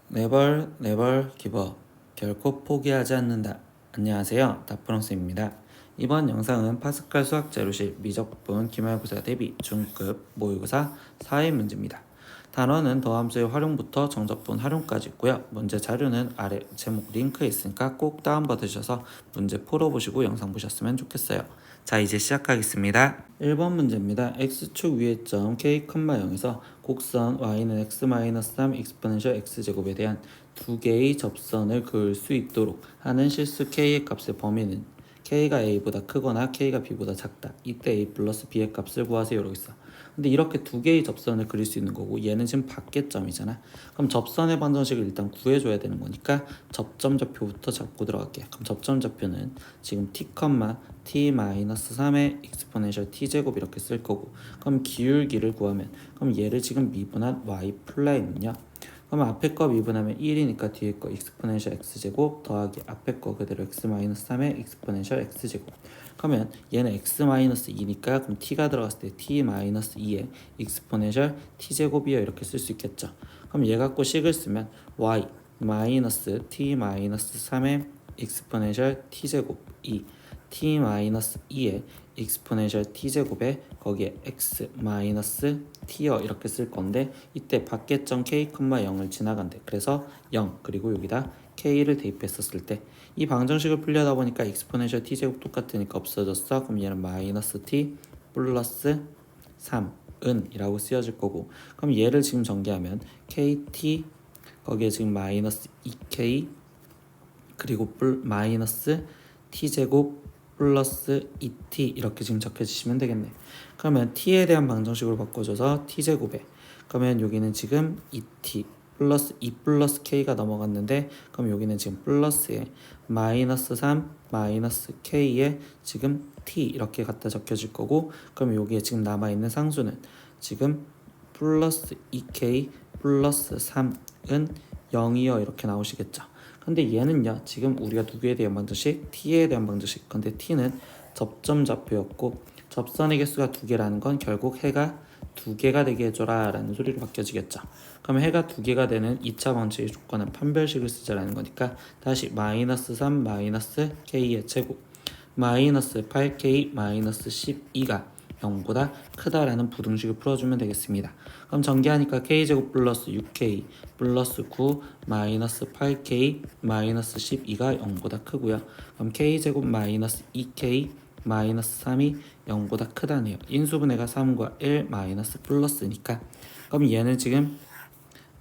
네벌 기버 결코 포기하지 않는다. 안녕하세요, 다프랑스입니다. 이번 영상은 파스칼 수학 자료실 미적분 기말고사 대비 중급 모의고사 4회 문제입니다. 단원은 더함수의 활용부터 정적분 활용까지 있고요. 문제 자료는 아래 제목 링크에 있으니까 꼭 다운받으셔서 문제 풀어보시고 영상 보셨으면 좋겠어요. 자, 이제 시작하겠습니다. 1번 문제입니다. x축 위의 점 k, 0에서 곡선 y는 x-3 exponential x제곱에 대한 두 개의 접선을 그을 수 있도록 하는 실수 k의 값의 범위는 k가 a보다 크거나 k가 b보다 작다. 이때 a 플러스 b의 값을 구하세요. 이러고 있어. 근데 이렇게 두 개의 접선을 그릴 수 있는 거고 얘는 지금 밖의 점이잖아. 그럼 접선의 방정식을 일단 구해줘야 되는 거니까 접점 좌표부터 잡고 들어갈게. 그럼 접점 좌표는 지금 t, t-3의 exponential t제곱 이렇게 쓸 거고, 그럼 기울기를 구하면, 그럼 얘를 지금 미분한 y 플라임은요, 그럼 앞에 거 미분하면 1이니까 뒤에 거 exponential x제곱 더하기 앞에 거 그대로 x-3의 exponential x제곱. 그러면 얘는 x-2니까 그럼 t가 들어갔을 때 t-2의 exponential t제곱이요 이렇게 쓸 수 있겠죠. 그럼 얘 갖고 식을 쓰면 y t-3의 exponential t제곱 t-2의 exponential t제곱에 거기에 x t여 이렇게 쓸 건데, 이때 밖의 점 k, 0을 지나간대. 그래서 0 그리고 여기다 k를 대입했었을 때 이 방정식을 풀려다 보니까 exponential t제곱 똑같으니까 없어졌어. 그럼 얘는 t 플러스 3은 이라고 쓰여질 거고, 그럼 얘를 지금 전개하면 kt 거기에 지금 마이너스 2k 그리고 마이너스 t제곱 플러스 2t 이렇게 지금 적혀주시면 되겠네. 그러면 t에 대한 방정식으로 바꿔줘서 t제곱에, 그러면 여기는 지금 2t 플러스 2 플러스 k가 넘어갔는데, 그럼 여기는 지금 플러스에 마이너스 3 마이너스 k에 지금 t 이렇게 갖다 적혀질 거고, 그럼 여기에 지금 남아있는 상수는 지금 플러스 2k 플러스 3은 0이요 이렇게 나오시겠죠. 근데 얘는요, 지금 우리가 누구에 대한 방정식? t에 대한 방정식. 근데 t는 접점 좌표였고 접선의 개수가 두 개라는 건 결국 해가 두 개가 되게 해줘라 라는 소리로 바뀌어지겠죠. 그러면 해가 두 개가 되는 2차 방정식의 조건은 판별식을 쓰자라는 거니까 다시 마이너스 3 마이너스 k의 제곱 마이너스 8k 마이너스 12가 0보다 크다라는 부등식을 풀어주면 되겠습니다. 그럼 전개하니까 k제곱 플러스 6k 플러스 9 마이너스 8k 마이너스 12가 0보다 크고요. 그럼 k제곱 마이너스 2k 마이너스 3이 0보다 크다네요. 인수분해가 3과 1 마이너스 플러스니까, 그럼 얘는 지금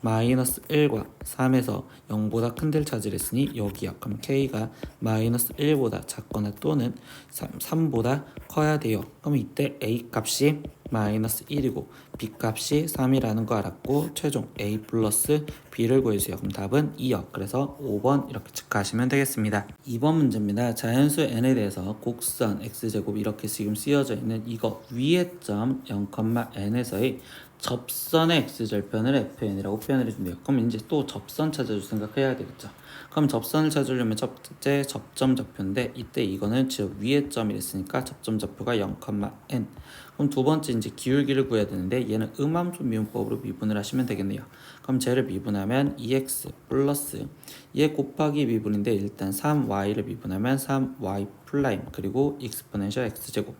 마이너스 1과 3에서 0보다 큰 데를 찾으랬으니 여기요. 그럼 k가 마이너스 1보다 작거나 또는 3보다 커야 돼요. 그럼 이때 a 값이 마이너스 1이고 b 값이 3이라는 거 알았고 최종 a 플러스 b를 구해주세요. 그럼 답은 2요. 그래서 5번 이렇게 체크하시면 되겠습니다. 2번 문제입니다. 자연수 n에 대해서 곡선 x제곱 이렇게 지금 쓰여져 있는 이거 위의 점 0,n에서의 접선의 x절편을 fn이라고 표현을 해준대요. 그럼 이제 또 접선 찾아줄 생각해야 되겠죠. 그럼 접선을 찾으려면 첫째 접점 좌표인데, 이때 이거는 즉 위의 점이랬으니까 접점 좌표가 0,n. 그럼 두 번째 이제 기울기를 구해야 되는데 얘는 음함수 미분법으로 미분을 하시면 되겠네요. 그럼 쟤를 미분하면 2x 플러스 얘 곱하기 미분인데 일단 3y를 미분하면 3y 플라임 그리고 exponential x제곱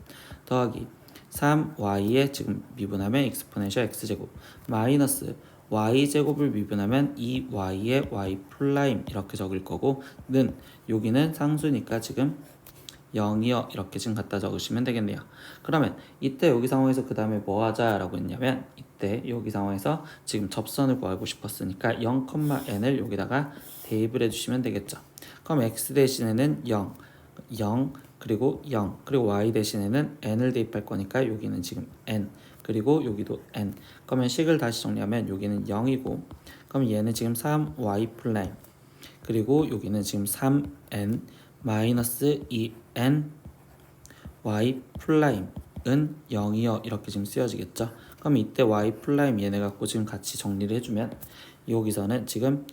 더하기 3y에 지금 미분하면 exponential x제곱 마이너스 y제곱을 미분하면 2y의 y 플라임 이렇게 적을 거고, 는 여기는 상수니까 지금 0이요 이렇게 지금 갖다 적으시면 되겠네요. 그러면 이때 여기 상황에서 그 다음에 뭐 하자 라고 했냐면, 이때 여기 상황에서 지금 접선을 구하고 싶었으니까 0,n을 여기다가 대입을 해주시면 되겠죠. 그럼 x 대신에는 0 그리고 0 그리고 y 대신에는 n을 대입할 거니까 여기는 지금 n 그리고 여기도 n. 그러면 식을 다시 정리하면 여기는 0이고, 그럼 얘는 지금 3y 플라임 그리고 여기는 지금 3n 마이너스 2n y 플라임은 0이요 이렇게 지금 쓰여지겠죠. 그럼 이때 y 플라임 얘네 갖고 지금 같이 정리를 해주면 여기서는 지금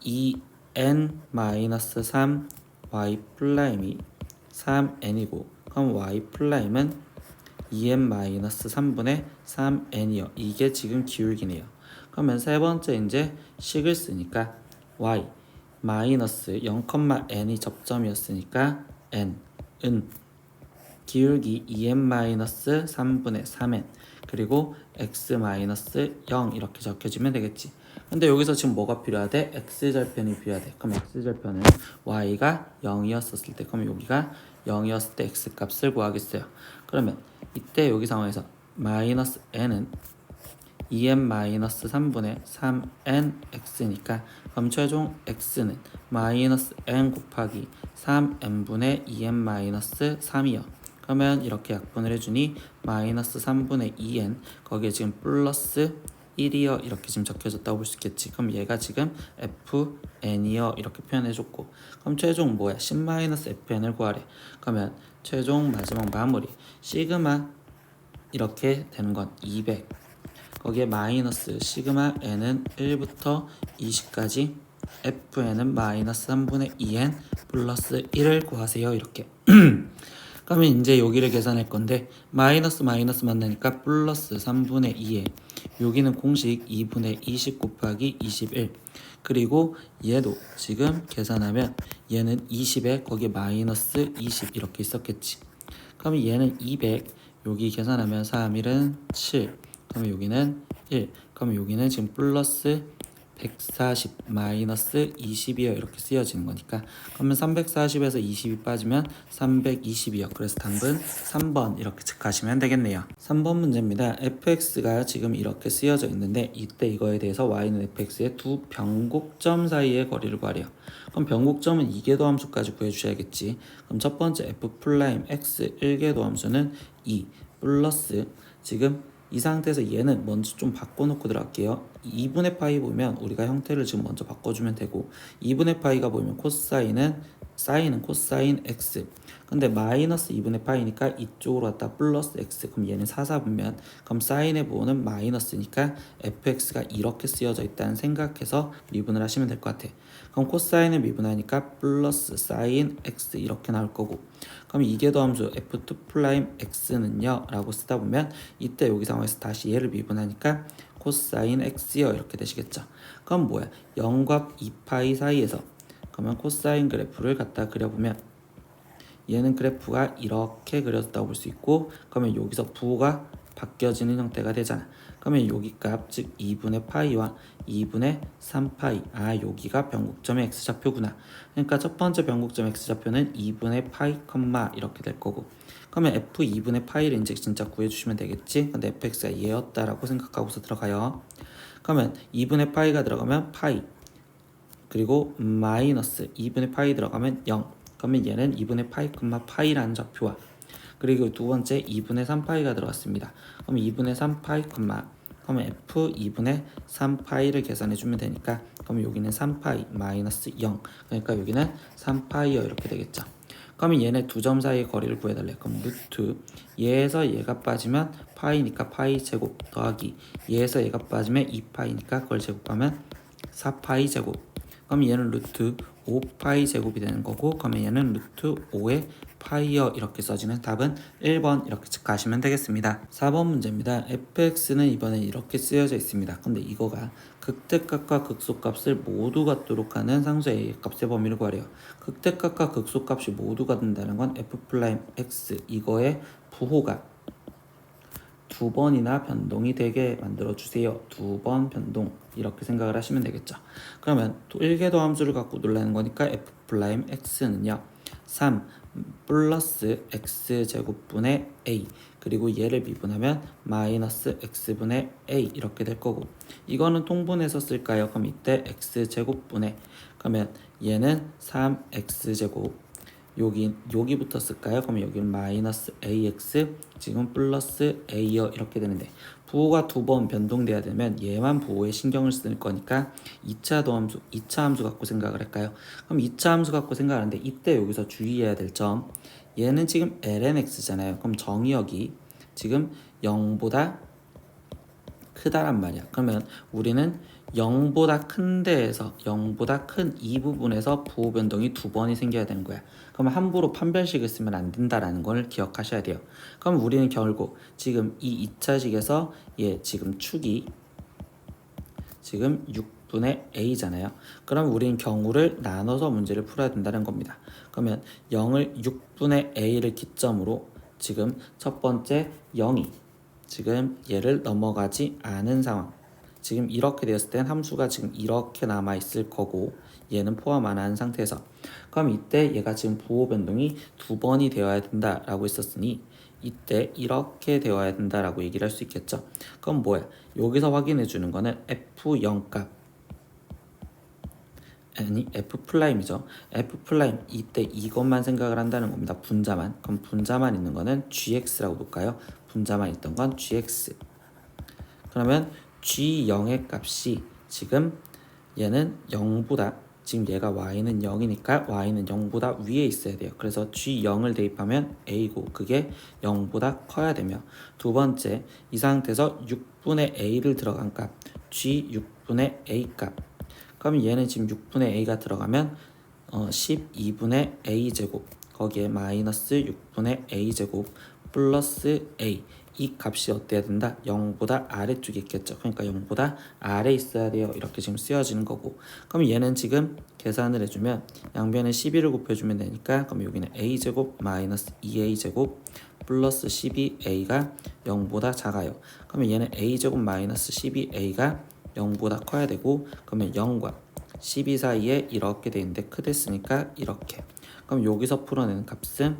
2n 마이너스 3 y 플라임이 3n이고, 그럼 y 플라임은 2n-3분의 3n이요. 이게 지금 기울기네요. 그러면 세 번째 이제 식을 쓰니까 y 마이너스 0,n이 접점이었으니까 n은 기울기 2n-3분의 3n 그리고 x-0 이렇게 적혀지면 되겠지. 근데 여기서 지금 뭐가 필요하대? x절편이 필요하대. 그럼 x절편은 y가 0이었을 때, 그럼 여기가 0이었을 때 x 값을 구하겠어요. 그러면 이때 여기 상황에서 마이너스 n은 2n-3분의 3n x니까 그럼 최종 x는 마이너스 n 곱하기 3n분의 2n-3이요. 그러면 이렇게 약분을 해주니 마이너스 3분의 2n 거기에 지금 플러스 1이요 이렇게 지금 적혀졌다고 볼 수 있겠지. 그럼 얘가 지금 fn이요 이렇게 표현해줬고, 그럼 최종 뭐야? 10-fn을 구하래. 그러면 최종 마지막 마무리 시그마 이렇게 되는 건 200 거기에 마이너스 시그마 n은 1부터 20까지 fn은 마이너스 3분의 2n 플러스 1을 구하세요 이렇게. 그러면 이제 여기를 계산할 건데 마이너스 마이너스 만나니까 플러스 3분의 2에 여기는 공식 2분의 20 곱하기 21 그리고 얘도 지금 계산하면 얘는 20에 거기에 마이너스 20 이렇게 있었겠지. 그러면 얘는 200 여기 계산하면 3, 1은 7 그러면 여기는 1 그러면 여기는 지금 플러스 140 마이너스 20이요 이렇게 쓰여지는 거니까 그러면 340에서 20이 빠지면 320이요. 그래서 답은 3번 이렇게 체크하시면 되겠네요. 3번 문제입니다. fx가 지금 이렇게 쓰여져 있는데 이때 이거에 대해서 y는 fx의 두 변곡점 사이의 거리를 구하래요. 그럼 변곡점은 2궤도 함수까지 구해주셔야겠지. 그럼 첫 번째 f'(x) 1궤도 함수는 2 플러스 지금 이 상태에서 얘는 먼저 좀 바꿔놓고 들어갈게요. 2분의 파이 보면 우리가 형태를 지금 먼저 바꿔주면 되고 2분의 파이가 보이면 사인은 코사인 x 근데 마이너스 2분의 파이니까 이쪽으로 갔다 플러스 x 그럼 얘는 사사분면 그럼 사인의 부호는 마이너스니까 fx가 이렇게 쓰여져 있다는 생각해서 미분을 하시면 될 것 같아. 그럼 코사인을 미분하니까 플러스 사인 x 이렇게 나올 거고 그럼 이궤도 함수 f2'x는요 라고 쓰다 보면 이때 여기 상황에서 다시 얘를 미분하니까 코사인 x요 이렇게 되시겠죠. 그럼 뭐야 0과 2파이 사이에서 그러면 코사인 그래프를 갖다 그려보면 얘는 그래프가 이렇게 그려졌다고 볼 수 있고 그러면 여기서 부호가 바뀌어지는 형태가 되잖아. 그러면 여기 값 즉 2분의 파이와 2분의 3파이 여기가 변곡점의 x좌표구나. 그러니까 첫 번째 변곡점 x좌표는 2분의 파이 컴마 이렇게 될 거고 그러면 f 2분의 파이를 이제 진짜 구해주시면 되겠지. 근데 fx가 얘였다라고 생각하고서 들어가요. 그러면 2분의 파이가 들어가면 파이 그리고 마이너스 2분의 파이 들어가면 0 그러면 얘는 2분의 파이 콤마 파이라는 좌표와 그리고 두 번째 2분의 3파이가 들어갔습니다. 그럼 2분의 3파이 콤마 그러면 f 2분의 3파이를 계산해 주면 되니까 그러면 여기는 3파이 마이너스 0 그러니까 여기는 3파이요 이렇게 되겠죠. 그러면 얘네 두 점 사이의 거리를 구해달래. 그럼 루트 얘에서 얘가 빠지면 파이니까 파이 제곱 더하기 얘에서 얘가 빠지면 2파이니까 그걸 제곱하면 4파이 제곱 그럼 얘는 루트 5파이 제곱이 되는 거고 그러면 얘는 루트 5의 파이어 이렇게 써지는 답은 1번 이렇게 체크하시면 되겠습니다. 4번 문제입니다. fx는 이번에 이렇게 쓰여져 있습니다. 근데 이거가 극대값과 극소값을 모두 갖도록 하는 상수 a의 값의 범위를 구하래요. 극대값과 극소값이 모두 같다는 건 f'(x) 이거의 부호가 두 번이나 변동이 되게 만들어 주세요. 두 번 변동 이렇게 생각을 하시면 되겠죠. 그러면 또 1궤도 함수를 갖고 놀라는 거니까 f'x는요 3 플러스 x제곱분의 a 그리고 얘를 미분하면 마이너스 x분의 a 이렇게 될 거고 이거는 통분해서 쓸까요? 그럼 이때 x제곱분의 그러면 얘는 3x제곱 여기부터 쓸까요? 그러면 여기는 마이너스 ax 지금 플러스 a요 이렇게 되는데 부호가 두 번 변동돼야 되면 얘만 부호에 신경을 쓸 거니까 2차 함수 갖고 생각을 할까요? 그럼 2차 함수 갖고 생각하는데 이때 여기서 주의해야 될 점 얘는 지금 lnx잖아요. 그럼 정의역이 지금 0보다 크다란 말이야. 그러면 우리는 0보다 큰 데에서 0보다 큰 이 부분에서 부호 변동이 두 번이 생겨야 되는 거야. 그럼 함부로 판별식을 쓰면 안 된다라는 걸 기억하셔야 돼요. 그럼 우리는 결국 지금 이 2차식에서 얘 지금 축이 지금 6분의 a잖아요. 그럼 우리는 경우를 나눠서 문제를 풀어야 된다는 겁니다. 그러면 0을 6분의 a를 기점으로 지금 첫 번째 0이 지금 얘를 넘어가지 않은 상황. 지금 이렇게 되었을 땐 함수가 지금 이렇게 남아 있을 거고 얘는 포함 안 한 상태에서 그럼 이때 얘가 지금 부호 변동이 두 번이 되어야 된다라고 했었으니 이때 이렇게 되어야 된다라고 얘기를 할 수 있겠죠. 그럼 뭐야? 여기서 확인해 주는 거는 f0 값 아니 F'이죠. F' 이때 이것만 생각을 한다는 겁니다. 분자만. 그럼 분자만 있는 거는 gx라고 볼까요? 분자만 있던 건 gx. 그러면 g0의 값이 지금 얘는 0보다 지금 얘가 y는 0이니까 y는 0보다 위에 있어야 돼요. 그래서 g0을 대입하면 a고 그게 0보다 커야 되며 두 번째 이 상태에서 6분의 a를 들어간 값 g6분의 a 값 그럼 얘는 지금 6분의 a가 들어가면 12분의 a제곱 거기에 마이너스 6분의 a제곱 플러스 a 이 값이 어때야 된다? 0보다 아래쪽에 있겠죠. 그러니까 0보다 아래 있어야 돼요. 이렇게 지금 쓰여지는 거고 그럼 얘는 지금 계산을 해주면 양변에 12를 곱해주면 되니까 그럼 여기는 a제곱 마이너스 2a제곱 플러스 12a가 0보다 작아요. 그러면 얘는 a제곱 마이너스 12a가 0보다 커야 되고 그러면 0과 12 사이에 이렇게 돼 있는데 크댔으니까 이렇게 그럼 여기서 풀어내는 값은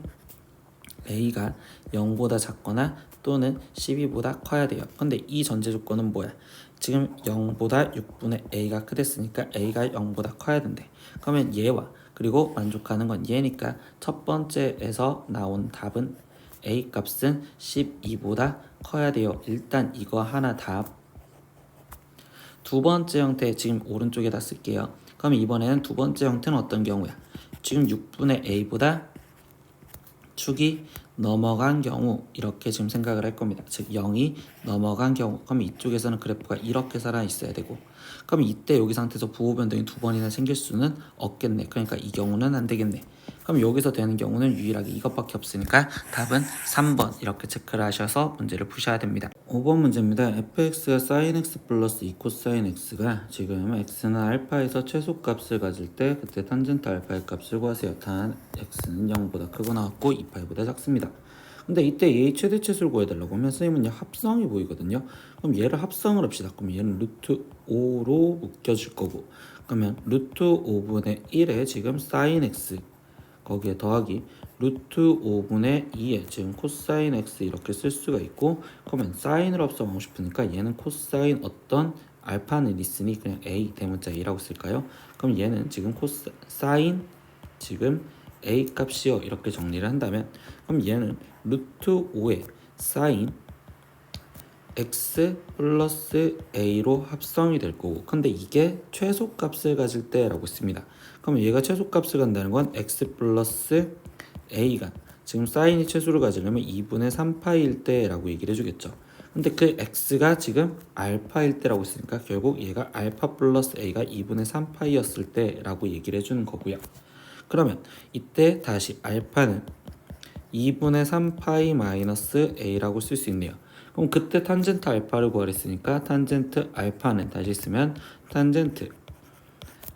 a가 0보다 작거나 또는 12보다 커야 돼요. 근데 이 전제 조건은 뭐야? 지금 0보다 6분의 a가 크댔으니까 a가 0보다 커야 된대. 그러면 얘와 그리고 만족하는 건 얘니까 첫 번째에서 나온 답은 a 값은 12보다 커야 돼요. 일단 이거 하나 답. 두 번째 형태 지금 오른쪽에다 쓸게요. 그럼 이번에는 두 번째 형태는 어떤 경우야? 지금 6분의 a보다 축이 넘어간 경우 이렇게 지금 생각을 할 겁니다. 즉 0이 넘어간 경우 그럼 이쪽에서는 그래프가 이렇게 살아 있어야 되고 그럼 이때 여기 상태에서 부호 변동이 두 번이나 생길 수는 없겠네. 그러니까 이 경우는 안 되겠네. 그럼 여기서 되는 경우는 유일하게 이것밖에 없으니까 답은 3번 이렇게 체크를 하셔서 문제를 푸셔야 됩니다. 5번 문제입니다. fx가 sin x 플러스 2 코사인 x가 지금 x는 알파에서 최소값을 가질 때 그때 탄젠트 알파의 값을 구하세요. 단 x는 0보다 크고 나왔고 2파이보다 작습니다. 근데 이때 a 최대치수를 구해달라고 하면 선생님은 합성이 보이거든요. 그럼 얘를 합성을 합시다. 그럼 얘는 루트 5로 묶여질 거고 그러면 루트 5분의 1에 지금 sin x 거기에 더하기 루트 5분의 2에 지금 코사인 x 이렇게 쓸 수가 있고 그러면 사인을 합성하고 싶으니까 얘는 코사인 어떤 알파는 있으니 그냥 a 대문자 a라고 쓸까요? 그럼 얘는 지금 코사인 지금 a 값이요 이렇게 정리를 한다면 그럼 얘는 루트 5에 사인 x 플러스 a로 합성이 될 거고 근데 이게 최소값을 가질 때라고 씁니다. 그럼 얘가 최소값을 간다는 건 x 플러스 a가 지금 사인이 최소를 가지려면 2분의 3파일 때라고 얘기를 해주겠죠. 근데 그 x가 지금 알파일 때라고 했으니까 결국 얘가 알파 플러스 a가 2분의 3파이였을 때라고 얘기를 해주는 거고요. 그러면 이때 다시 알파는 2분의 3파이 마이너스 a라고 쓸 수 있네요. 그럼 그때 탄젠트 알파를 구하랬으니까 탄젠트 알파는 다시 쓰면 탄젠트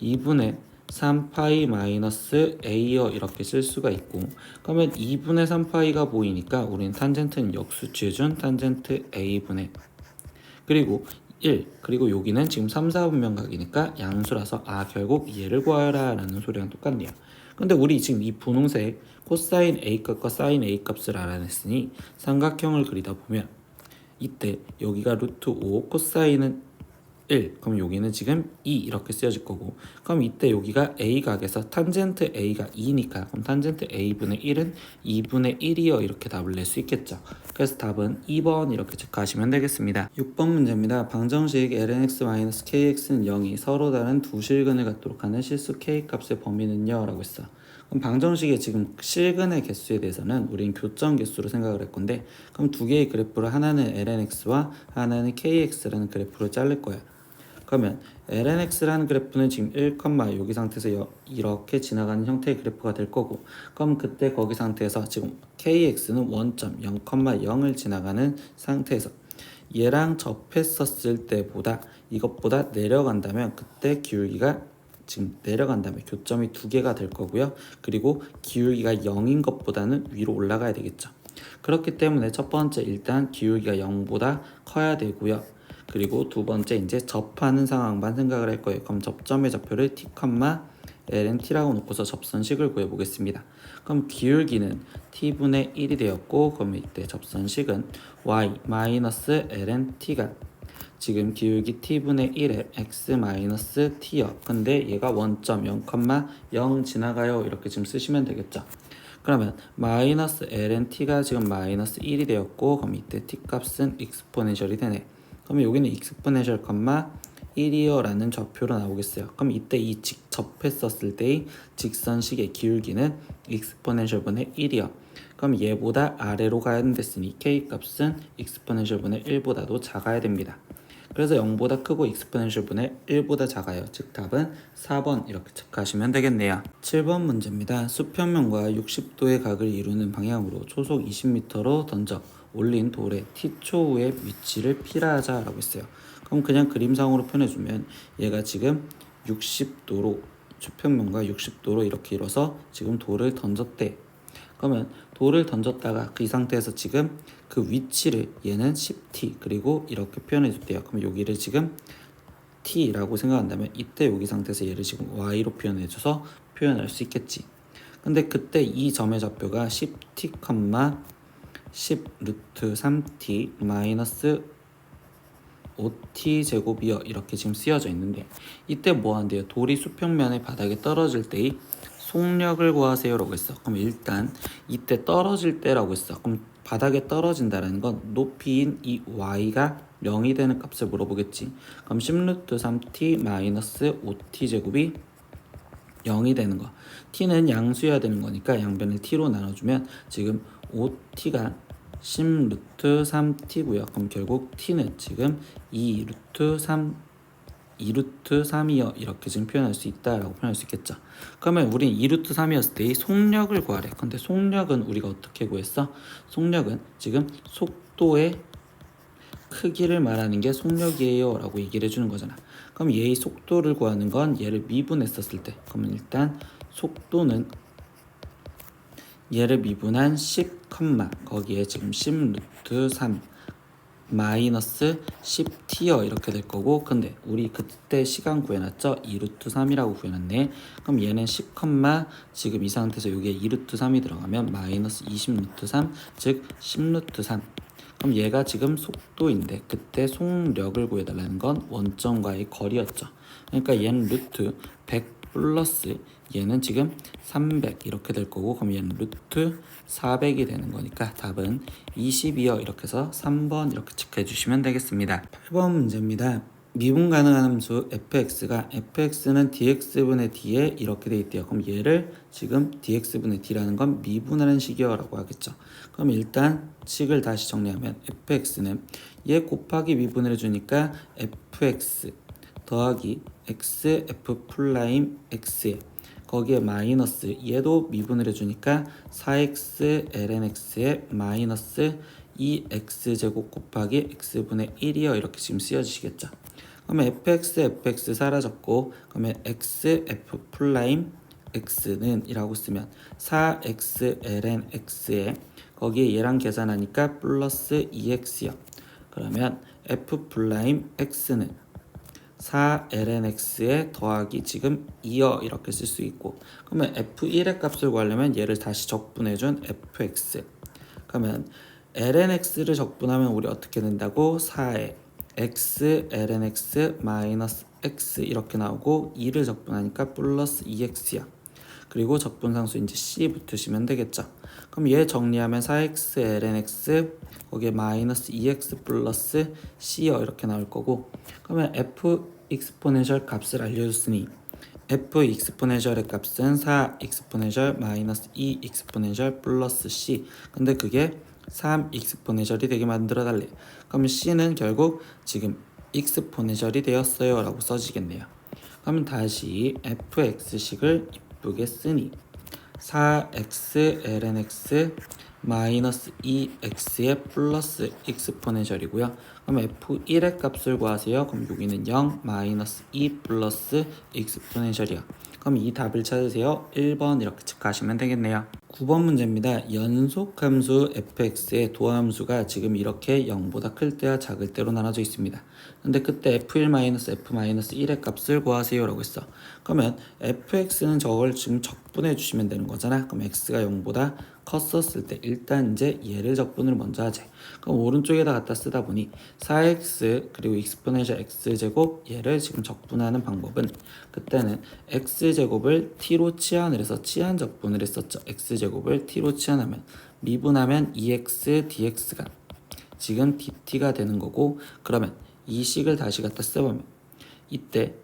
2분의 3파이 마이너스 a요 이렇게 쓸 수가 있고 그러면 2분의 3파이가 보이니까 우리는 탄젠트는 역수취해준 탄젠트 a분의 그리고 1 그리고 여기는 지금 3, 4분면각이니까 양수라서 결국 얘를 구하라 라는 소리랑 똑같네요. 근데 우리 지금 이 분홍색 코사인 a 값과 사인 a 값을 알아냈으니 삼각형을 그리다 보면 이때 여기가 루트 5 코사인은 1 그럼 여기는 지금 2 이렇게 쓰여질 거고 그럼 이때 여기가 a각에서 탄젠트 a가 2니까 그럼 탄젠트 a분의 1은 2분의 1이요 이렇게 답을 낼 수 있겠죠. 그래서 답은 2번 이렇게 체크하시면 되겠습니다. 6번 문제입니다. 방정식 lnx-kx는 0이 서로 다른 두 실근을 갖도록 하는 실수 k 값의 범위는요 라고 했어. 그럼 방정식의 지금 실근의 개수에 대해서는 우린 교점 개수로 생각을 할 건데, 그럼 두 개의 그래프를 하나는 lnx와 하나는 kx라는 그래프로 자를 거야. 그러면 lnx라는 그래프는 지금 1, 여기 상태에서 이렇게 지나가는 형태의 그래프가 될 거고, 그럼 그때 거기 상태에서 지금 kx는 원점 0,0을 지나가는 상태에서 얘랑 접했었을 때보다 이것보다 내려간다면 그때 기울기가 지금 내려간다면 교점이 두 개가 될 거고요. 그리고 기울기가 0인 것보다는 위로 올라가야 되겠죠. 그렇기 때문에 첫 번째 일단 기울기가 0보다 커야 되고요. 그리고 두 번째 이제 접하는 상황만 생각을 할 거예요. 그럼 접점의 좌표를 t, lnt라고 놓고서 접선식을 구해보겠습니다. 그럼 기울기는 t분의 1이 되었고, 그럼 이때 접선식은 y-lnt가 지금 기울기 t분의 1에 x-t요. 근데 얘가 원점 0,0 지나가요. 이렇게 지금 쓰시면 되겠죠. 그러면 마이너스 lnt가 지금 마이너스 1이 되었고, 그럼 이때 t 값은 익스포넨셜이 되네. 그러면 여기는 익스포넨셜, 1이요 라는 좌표로 나오겠어요. 그럼 이때 이 접했었을 때의 직선식의 기울기는 익스포넨셜 분의 1이요. 그럼 얘보다 아래로 가야 됐으니 k 값은 익스포넨셜 분의 1보다도 작아야 됩니다. 그래서 0보다 크고 익스포넨셜 분의 1보다 작아요. 즉 답은 4번 이렇게 체크하시면 되겠네요. 7번 문제입니다. 수평면과 60도의 각을 이루는 방향으로 초속 20m로 던져 올린 돌의 t초 후의 위치를 피라하자 라고 했어요. 그럼 그냥 그림상으로 표현해주면 얘가 지금 60도로 수평면과 60도로 이렇게 이뤄서 지금 돌을 던졌대. 그러면 돌을 던졌다가 이 상태에서 지금 그 위치를 얘는 10t 그리고 이렇게 표현해 줄게요. 그럼 여기를 지금 t라고 생각한다면 이때 여기 상태에서 얘를 지금 y로 표현해 줘서 표현할 수 있겠지. 근데 그때 이 점의 좌표가 10t, 10 루트 3t 마이너스 5t 제곱이요 이렇게 지금 쓰여져 있는데, 이때 뭐 한대요? 돌이 수평면의 바닥에 떨어질 때의 속력을 구하세요 라고 했어. 그럼 일단 이때 떨어질 때라고 했어. 그럼 바닥에 떨어진다는 건 높이인 이 y가 0이 되는 값을 물어보겠지. 그럼 10루트 3t 마이너스 5t 제곱이 0이 되는 거. t는 양수여야 되는 거니까 양변을 t로 나눠주면 지금 5t가 10루트 3t고요. 그럼 결국 t는 지금 2루트 3이요 이렇게 지금 표현할 수 있다라고 표현할 수 있겠죠. 그러면 우린 2루트 3이었을 때 이 속력을 구하래. 근데 속력은 우리가 어떻게 구했어? 속력은 지금 속도의 크기를 말하는 게 속력이에요 라고 얘기를 해주는 거잖아. 그럼 얘의 속도를 구하는 건 얘를 미분했었을 때, 그러면 일단 속도는 얘를 미분한 10, 거기에 지금 10루트 3 마이너스 10t요 이렇게 될 거고, 근데 우리 그때 시간 구해놨죠? 2루트 3이라고 구해놨네. 그럼 얘는 10, 지금 이 상태에서 여기에 2루트 3이 들어가면 마이너스 20루트 3, 즉 10루트 3. 그럼 얘가 지금 속도인데 그때 속력을 구해달라는 건 원점과의 거리였죠. 그러니까 얘는 루트 100 플러스 얘는 지금 300 이렇게 될 거고, 그럼 얘는 루트 400이 되는 거니까 답은 22요 이렇게 해서 3번 이렇게 체크해 주시면 되겠습니다. 8번 문제입니다. 미분 가능한 함수 fx는 dx분의 d에 이렇게 돼 있대요. 그럼 얘를 지금 dx분의 d라는 건 미분하는 식이요 라고 하겠죠. 그럼 일단 식을 다시 정리하면 fx는 얘 곱하기 미분을 해주니까 fx 더하기 x f 플라임 x에 거기에 마이너스 얘도 미분을 해주니까 4x ln x에 마이너스 2x제곱 곱하기 x분의 1이요 이렇게 지금 쓰여지시겠죠. 그러면 fx 사라졌고, 그러면 x f 플라임 x는 이라고 쓰면 4x ln x에 거기에 얘랑 계산하니까 플러스 2x요. 그러면 f 플라임 x는 4lnx에 더하기 지금 2여 이렇게 쓸 수 있고, 그러면 f1의 값을 구하려면 얘를 다시 적분해준 fx, 그러면 lnx를 적분하면 우리 어떻게 된다고? 4에 x lnx 마이너스 x 이렇게 나오고 2를 적분하니까 플러스 2x야. 그리고 적분상수 이제 c 붙으시면 되겠죠. 그럼 얘 정리하면 4x lnx 거기에 마이너스 2x 플러스 c요 이렇게 나올 거고, 그러면 f 익스포넨셜 값을 알려줬으니 f 익스포넨셜의 값은 4 익스포넨셜 마이너스 2 익스포넨셜 플러스 c. 근데 그게 3 익스포넨셜이 되게 만들어 달래. 그러면 c는 결국 지금 익스포넨셜이 되었어요 라고 써지겠네요. 그러면 다시 fx식을 이쁘게 쓰니 4x ln x 마이너스 2x의 플러스 익스포넨셜이고요. 그럼 f1의 값을 구하세요. 그럼 여기는 0 마이너스 2 플러스 익스포넨셜이요. 그럼 이 답을 찾으세요. 1번 이렇게 체크하시면 되겠네요. 9번 문제입니다. 연속함수 fx의 도함수가 지금 이렇게 0보다 클 때와 작을 때로 나눠져 있습니다. 근데 그때 f1-f-1의 값을 구하세요 라고 했어. 그러면 fx는 저걸 지금 적분해 주시면 되는 거잖아. 그럼 x가 0보다 컸었을 때 일단 이제 얘를 적분을 먼저 하지. 그럼 오른쪽에다 갖다 쓰다 보니 4x 그리고 익스포넨셜 x제곱 얘를 지금 적분하는 방법은 그때는 x제곱을 t로 치환을 해서 치환 적분을 했었죠. x제곱을 t로 치환하면 미분하면 2x dx가 지금 dt가 되는 거고, 그러면 이 식을 다시 갖다 써보면 이때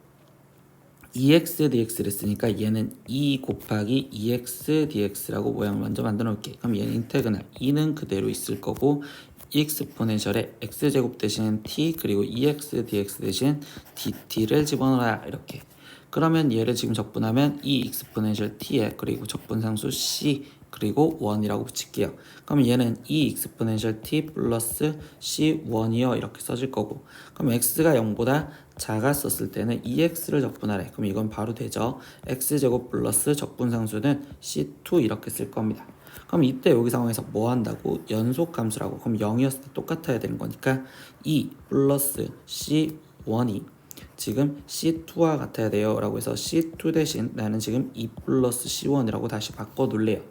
2x dx를 쓰니까 얘는 2 곱하기 2x dx라고 모양을 먼저 만들어 놓을게. 그럼 얘는 인테그랄 2는 그대로 있을 거고 익스포넨셜에 x제곱 대신 t 그리고 2x dx 대신 dt를 집어넣어라 이렇게. 그러면 얘를 지금 적분하면 이 익스포넨셜 t에 그리고 적분상수 c 그리고 1이라고 붙일게요. 그럼 얘는 2 익스포넨셜 t 플러스 c1이요 이렇게 써질 거고, 그럼 x가 0보다 작았었을 때는 2x를 적분하래. 그럼 이건 바로 되죠. x제곱 플러스 적분상수는 c2 이렇게 쓸 겁니다. 그럼 이때 여기 상황에서 뭐 한다고? 연속함수라고. 그럼 0이었을 때 똑같아야 되는 거니까 2 플러스 c1이 지금 C2와 같아야 돼요 라고 해서 C2 대신 나는 지금 2 플러스 C1이라고 다시 바꿔둘래요.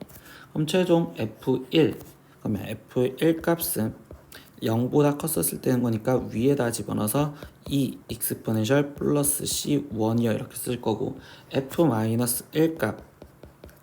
그럼 최종 F1 그러면 F1 값은 0보다 컸었을 때는 거니까 위에다 집어넣어서 2 익스포넨셜 플러스 C1이요 이렇게 쓸 거고, F-1 값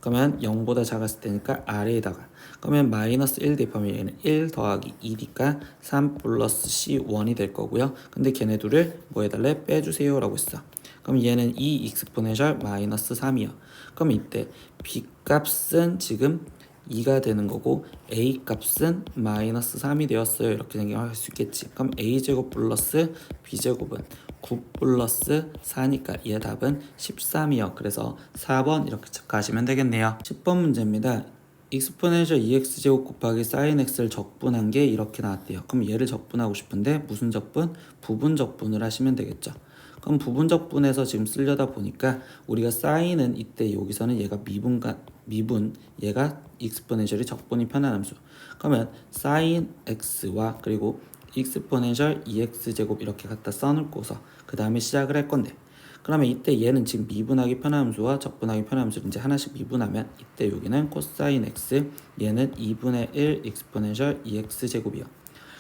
그러면 0보다 작았을 때니까 아래에다가, 그러면 마이너스 1 대입하면 얘는 1 더하기 2니까 3 플러스 C1이 될 거고요. 근데 걔네 둘을 뭐 해달래? 빼주세요 라고 했어. 그럼 얘는 2 익스포넨셜 마이너스 3이요. 그럼 이때 B 값은 지금 2가 되는 거고 A 값은 마이너스 3이 되었어요 이렇게 생각할 수 있겠지. 그럼 A제곱 플러스 B제곱은 9 플러스 4니까 얘 답은 13이요. 그래서 4번 이렇게 체크하시면 되겠네요. 10번 문제입니다. 익스포넨셜 2x제곱 곱하기 sin x를 적분한 게 이렇게 나왔대요. 그럼 얘를 적분하고 싶은데 무슨 적분? 부분 적분을 하시면 되겠죠. 그럼 부분 적분해서 지금 쓰려다 보니까 우리가 sin은 이때 여기서는 얘가 미분 얘가 익스포넨셜이 적분이 편한 함수. 그러면 sin x와 그리고 익스포넨셜 2x제곱 이렇게 갖다 써놓고서 그 다음에 시작을 할 건데, 그러면 이때 얘는 지금 미분하기 편한 함수와 적분하기 편한 함수를 이제 하나씩 미분하면 이때 여기는 코사인 x 얘는 2분의 1 익스포넨셜 2x제곱이요.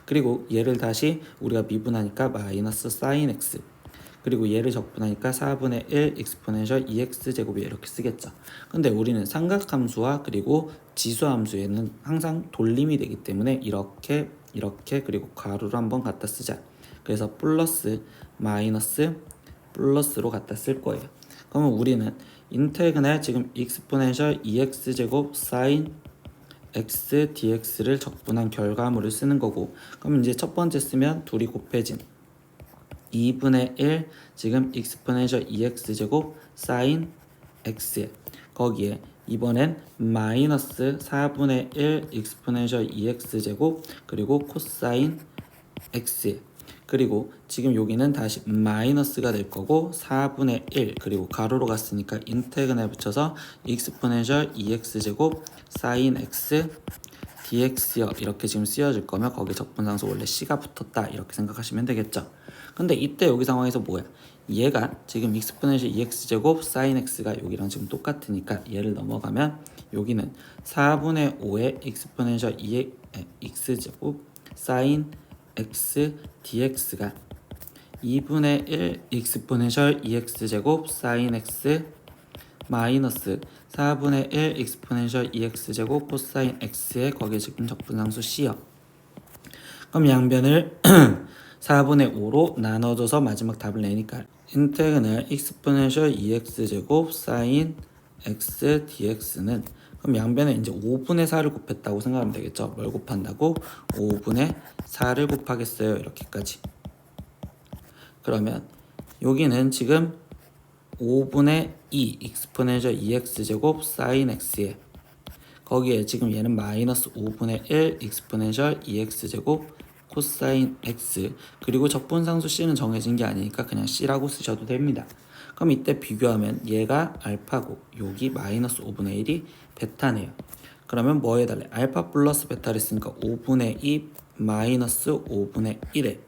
그리고 얘를 다시 우리가 미분하니까 마이너스 사인 x 그리고 얘를 적분하니까 4분의 1 익스포넨셜 2x제곱이 이렇게 쓰겠죠. 근데 우리는 삼각함수와 그리고 지수함수에는 항상 돌림이 되기 때문에 이렇게 그리고 가로로 한번 갖다 쓰자. 그래서 플러스 마이너스 플러스로 갖다 쓸 거예요. 그러면 우리는 인테그랄 지금 익스포넨셜 2x제곱 사인 x dx를 적분한 결과물을 쓰는 거고, 그럼 이제 첫 번째 쓰면 둘이 곱해진 2분의 1 지금 익스포넨셜 2x제곱 사인 x 거기에 이번엔 마이너스 4분의 1 익스포넨셜 2x제곱 그리고 코사인 x 그리고 지금 여기는 다시 마이너스가 될 거고 4분의 1 그리고 가로로 갔으니까 인테그랄 붙여서 익스포넨셜 2x제곱 사인 x dx요 이렇게 지금 쓰여질 거면 거기 적분상수 원래 c가 붙었다 이렇게 생각하시면 되겠죠. 근데 이때 여기 상황에서 뭐야? 얘가 지금 익스포넨셜 2x제곱 사인 x가 여기랑 지금 똑같으니까 얘를 넘어가면 여기는 4분의 5의 익스포넨셜 2x제곱 사인 x dx가 2분의 1 익스포넨셜 2x제곱 사인 x 마이너스 4분의 1 익스포넨셜 2x제곱 코사인 x에 거기에 지금 적분상수 c요. 그럼 양변을 4분의 5로 나눠줘서 마지막 답을 내니까 인테그랄 익스포넨셜 2x제곱 사인 x dx는 그럼 양변에 이제 5분의 4를 곱했다고 생각하면 되겠죠. 뭘 곱한다고? 5분의 4를 곱하겠어요. 이렇게까지. 그러면 여기는 지금 5분의 2 익스포넨셜 2x제곱 사인 x에 거기에 지금 얘는 마이너스 5분의 1 익스포넨셜 2x제곱 코사인 x 그리고 적분상수 c는 정해진 게 아니니까 그냥 c라고 쓰셔도 됩니다. 그럼 이때 비교하면 얘가 알파고 여기 마이너스 5분의 1이 베타네요. 그러면 뭐 해달래? 알파 플러스 베타를 했으니까 5분의 2 마이너스 5분의 1에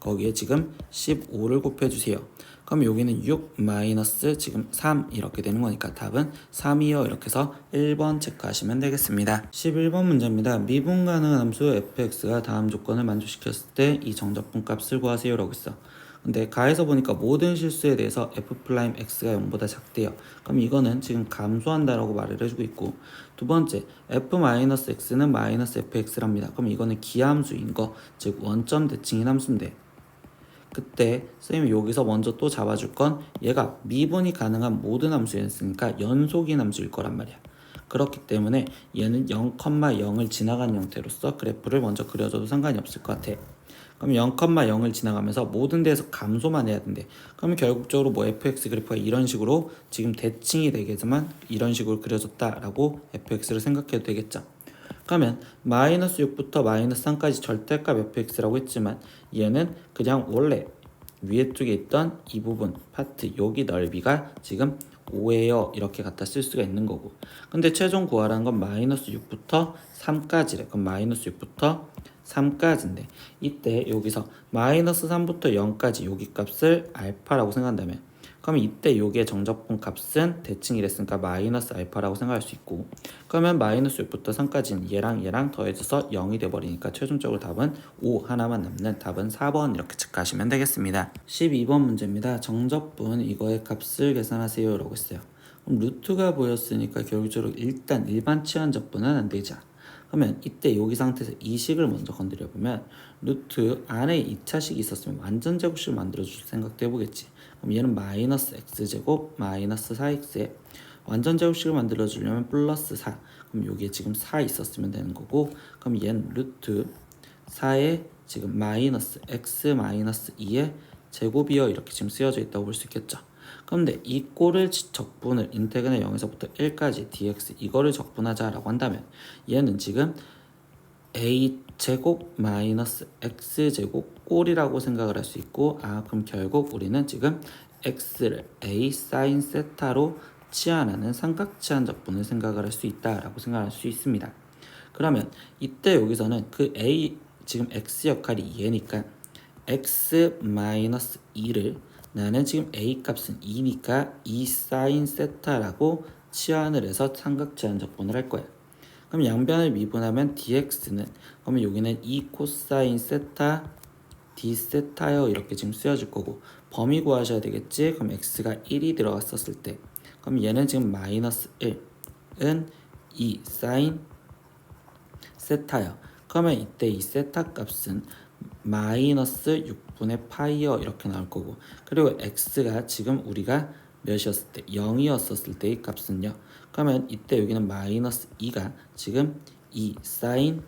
거기에 지금 15를 곱해주세요. 그럼 여기는 6 마이너스 지금 3 이렇게 되는 거니까 답은 3이요. 이렇게 해서 1번 체크하시면 되겠습니다. 11번 문제입니다. 미분 가능한 함수 fx가 다음 조건을 만족시켰을 때 이 정적분 값을 구하세요 라고 있어. 근데 가에서 보니까 모든 실수에 대해서 f'x가 0보다 작대요. 그럼 이거는 지금 감소한다라고 말을 해주고 있고, 두 번째 f-x는 마이너스 fx랍니다. 그럼 이거는 기하함수인 거, 즉 원점 대칭인 함수인데 그때 선생님이 여기서 먼저 또 잡아줄 건 얘가 미분이 가능한 모든 함수였으니까 연속인 함수일 거란 말이야. 그렇기 때문에 얘는 0,0을 지나간 형태로서 그래프를 먼저 그려줘도 상관이 없을 것 같아. 그럼 0,0을 지나가면서 모든 데에서 감소만 해야 된대. 그러면 결국적으로 뭐 fx 그래프가 이런 식으로 지금 대칭이 되겠지만 이런 식으로 그려졌다라고 fx를 생각해도 되겠죠. 그러면 마이너스 6부터 마이너스 3까지 절대값 fx라고 했지만 얘는 그냥 원래 위에 쪽에 있던 이 부분 파트 여기 넓이가 지금 5예요 이렇게 갖다 쓸 수가 있는 거고, 근데 최종 구하라는 건 마이너스 6부터 3까지래. 그럼 마이너스 6부터 3까지인데 이때 여기서 마이너스 3부터 0까지 여기 값을 알파라고 생각한다면 그러면 이때 요게 정적분 값은 대칭이랬으니까 마이너스 알파라고 생각할 수 있고, 그러면 마이너스 6부터 3까지는 얘랑 더해져서 0이 돼버리니까 최종적으로 답은 5 하나만 남는 답은 4번 이렇게 체크하시면 되겠습니다. 12번 문제입니다. 정적분 이거의 값을 계산하세요 라고 했어요. 그럼 루트가 보였으니까 결국적으로 일단 일반 치환적분은 안 되자. 그러면 이때 여기 상태에서 이 식을 먼저 건드려 보면 루트 안에 2차식이 있었으면 완전 제곱식을 만들어 줄 생각도 해보겠지. 그럼 얘는 마이너스 x제곱 마이너스 4x에 완전 제곱식을 만들어 주려면 플러스 4. 그럼 여기에 지금 4 있었으면 되는 거고, 그럼 얘는 루트 4에 지금 마이너스 x 마이너스 2의 제곱이요 이렇게 지금 쓰여져 있다고 볼 수 있겠죠. 그런데 이 꼴을 적분을 인테그랄 0에서부터 1까지 dx 이거를 적분하자라고 한다면 얘는 지금 a 제곱 마이너스 x 제곱 꼴이라고 생각을 할 수 있고, 그럼 결국 우리는 지금 x를 a 사인 세타로 치환하는 삼각치환 적분을 생각을 할 수 있다라고 생각할 수 있습니다. 그러면 이때 여기서는 그 a 지금 x 역할이 얘니까 x 마이너스 2를 나는 지금 a 값은 2니까 2 사인 세타라고 치환을 해서 삼각치환 적분을 할 거야. 그럼 양변을 미분하면 dx는 그러면 여기는 2 코사인 세타 d 세타요 이렇게 지금 쓰여질 거고, 범위 구하셔야 되겠지. 그럼 x가 1이 들어갔었을 때 그럼 얘는 지금 마이너스 1은 2 사인 세타요. 그러면 이때 이 세타 값은 마이너스 6분의 파이어 이렇게 나올 거고, 그리고 x가 지금 우리가 몇이었을 때 0이었었을 때의 값은요. 그러면 이때 여기는 마이너스 2가 지금 2 사인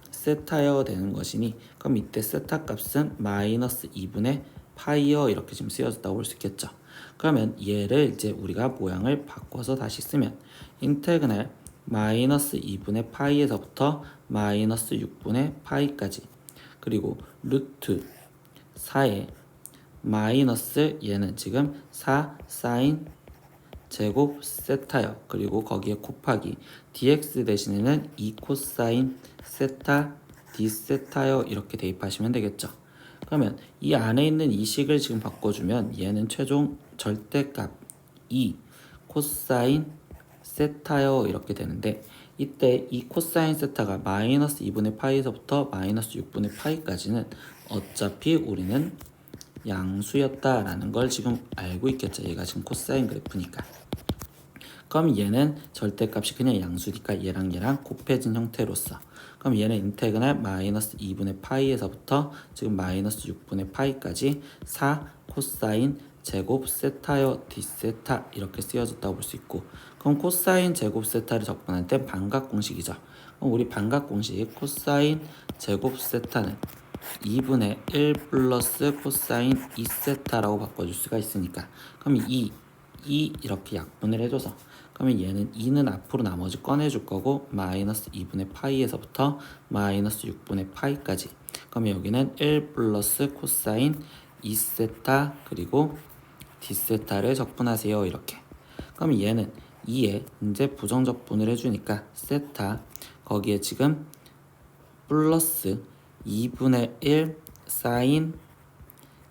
세타여 되는 것이니 그럼 이때 세타 값은 마이너스 2분의 파이어 이렇게 지금 쓰여졌다고 볼 수 있겠죠. 그러면 얘를 이제 우리가 모양을 바꿔서 다시 쓰면 인테그랄 마이너스 2분의 파이에서부터 마이너스 6분의 파이까지 그리고 루트 4에 마이너스 얘는 지금 4 사인 제곱 세타요. 그리고 거기에 곱하기 dx 대신에는 2 코사인 세타 d 세타요 이렇게 대입하시면 되겠죠. 그러면 이 안에 있는 이 식을 지금 바꿔주면 얘는 최종 절대값 2 코사인 세타요 이렇게 되는데 이때 이 코사인 세타가 마이너스 2분의 파이에서부터 마이너스 6분의 파이까지는 어차피 우리는 양수였다라는 걸 지금 알고 있겠죠. 얘가 지금 코사인 그래프니까. 그럼 얘는 절대값이 그냥 양수니까 얘랑 곱해진 형태로서 그럼 얘는 인테그랄 마이너스 2분의 파이에서부터 지금 마이너스 6분의 파이까지 4 코사인 제곱 세타여 디세타 이렇게 쓰여졌다고 볼 수 있고, 그럼 코사인 제곱 세타를 적분할 때 반각 공식이죠. 그럼 우리 반각 공식 코사인 제곱 세타는 2분의 1 플러스 코사인 2세타라고 바꿔줄 수가 있으니까, 그럼 2 이렇게 약분을 해줘서, 그러면 얘는 2는 앞으로 나머지 꺼내줄 거고 마이너스 2분의 파이에서부터 마이너스 6분의 파이까지, 그러면 여기는 1 플러스 코사인 2세타 그리고 d세타를 적분하세요 이렇게. 그럼 얘는 2에 이제 부정적분을 해주니까 세타 거기에 지금 플러스 2분의 1 사인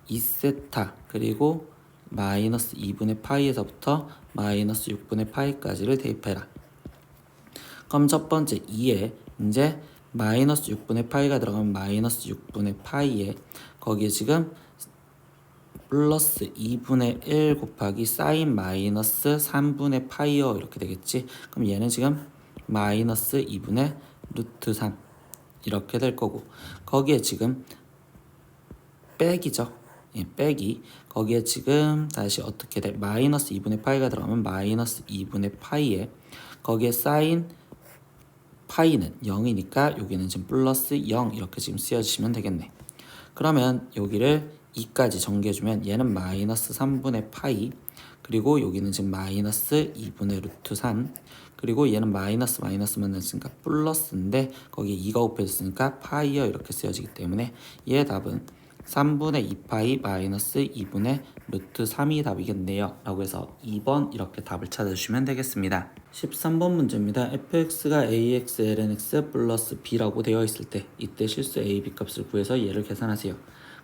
2세타 그리고 마이너스 2분의 파이에서부터 마이너스 6분의 파이까지를 대입해라. 그럼 첫 번째 2에 이제 마이너스 6분의 파이가 들어가면 마이너스 6분의 파이에 거기에 지금 플러스 2분의 1 곱하기 사인 마이너스 3분의 파이어 이렇게 되겠지. 그럼 얘는 지금 마이너스 2분의 루트 3 이렇게 될 거고, 거기에 지금 빼기죠. 예, 빼기. 거기에 지금 다시 어떻게 돼? 마이너스 2분의 파이가 들어가면 마이너스 2분의 파이에 거기에 사인 파이는 0이니까 여기는 지금 플러스 0 이렇게 지금 쓰여주시면 되겠네. 그러면 여기를 2까지 정리해주면 얘는 마이너스 3분의 파이 그리고 여기는 지금 마이너스 2분의 루트 3 그리고 얘는 마이너스 만났으니까 플러스인데 거기에 2가 곱해졌으니까 파이어 이렇게 쓰여지기 때문에 얘의 답은 3분의 2파이 마이너스 2분의 루트 3이 답이겠네요 라고 해서 2번 이렇게 답을 찾아주시면 되겠습니다. 13번 문제입니다. fx가 ax lnx 플러스 b라고 되어 있을 때 이때 실수 a, b 값을 구해서 얘를 계산하세요.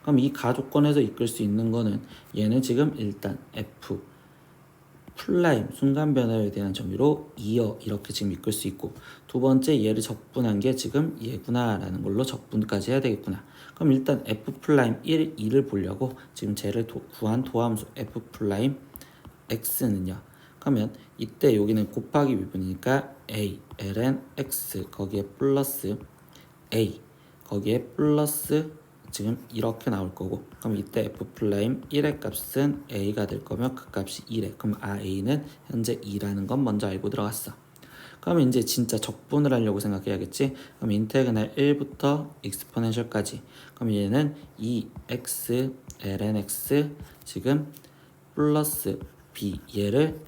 그럼 이 가조건에서 이끌 수 있는 거는 얘는 지금 일단 f 플라임 순간 변화에 대한 점유로 2여 이렇게 지금 이끌 수 있고, 두 번째 얘를 적분한 게 지금 얘구나 라는 걸로 적분까지 해야 되겠구나. 그럼 일단 f 플라임 1, 2를 보려고 지금 쟤를 구한 도함수 f 플라임 x는요. 그러면 이때 여기는 곱하기 미분이니까 a ln x 거기에 플러스 a 거기에 플러스 지금 이렇게 나올 거고, 그럼 이때 f 플라임 1의 값은 a가 될 거면 그 값이 1에, 그럼 a는 현재 2라는 건 먼저 알고 들어갔어. 그러면 이제 진짜 적분을 하려고 생각해야겠지. 그럼 인테그랄 1부터 익스포넨셜까지, 그럼 얘는 2x ln x 지금 플러스 b 얘를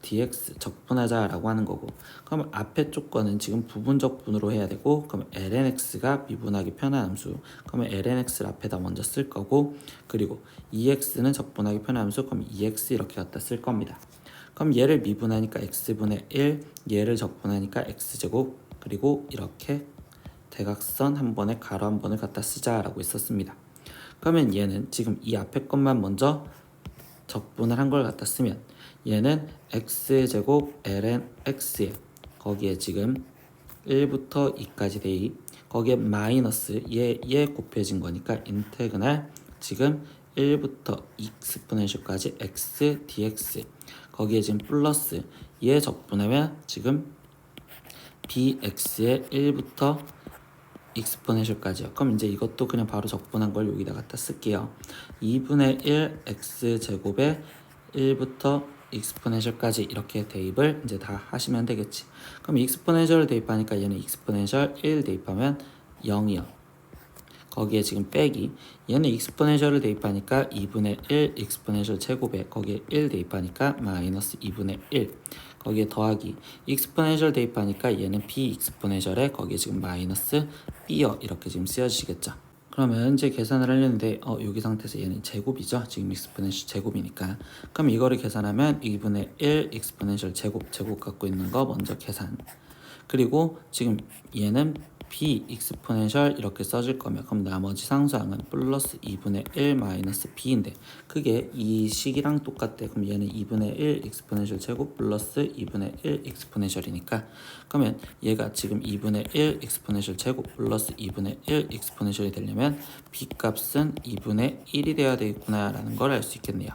dx 적분하자 라고 하는 거고, 그럼 앞에 조건은 지금 부분적분으로 해야 되고, 그럼 lnx가 미분하기 편한 함수, 그러면 lnx를 앞에다 먼저 쓸 거고, 그리고 2x는 적분하기 편한 함수, 그럼 2x 이렇게 갖다 쓸 겁니다. 그럼 얘를 미분하니까 x분의 1, 얘를 적분하니까 x제곱, 그리고 이렇게 대각선 한 번에 가로 한 번을 갖다 쓰자 라고 했었습니다. 그러면 얘는 지금 이 앞에 것만 먼저 적분을 한 걸 갖다 쓰면 얘는 x제곱 ln x에 거기에 지금 1부터 2까지 대입 거기에 마이너스 얘 곱해진 거니까 인테그랄 지금 1부터 익스포넨셜까지 x dx 거기에 지금 플러스 얘 적분하면 지금 bx에 1부터 익스포넨셜까지요. 그럼 이제 이것도 그냥 바로 적분한 걸 여기다 갖다 쓸게요. 2분의 1 x제곱에 1부터 익스포넨셜까지 이렇게 대입을 이제 다 하시면 되겠지. 그럼 익스포넨셜을 대입하니까 얘는 익스포넨셜 1 대입하면 0이요. 거기에 지금 빼기 얘는 익스포넨셜을 대입하니까 2분의 1 익스포넨셜 제곱에 거기에 1 대입하니까 마이너스 2분의 1 거기에 더하기 익스포넨셜 대입하니까 얘는 b 익스포넨셜에 거기에 지금 마이너스 b여 이렇게 지금 쓰여지시겠죠. 그러면 이제 계산을 하려는데 여기 상태에서 얘는 제곱이죠. 지금 익스포넨셜 제곱이니까. 그럼 이거를 계산하면 2분의 1 익스포넨셜 제곱 갖고 있는 거 먼저 계산. 그리고 지금 얘는 b 익스포넨셜 이렇게 써줄 거면 그럼 나머지 상수항은 플러스 2분의 1 마이너스 b인데 그게 이 식이랑 똑같대. 그럼 얘는 2분의 1 익스포넨셜 제곱 플러스 2분의 1 익스포넨셜이니까 그러면 얘가 지금 2분의 1 익스포넨셜 제곱 플러스 2분의 1 익스포넨셜이 되려면 b 값은 2분의 1이 돼야 되겠구나 라는 걸 알 수 있겠네요.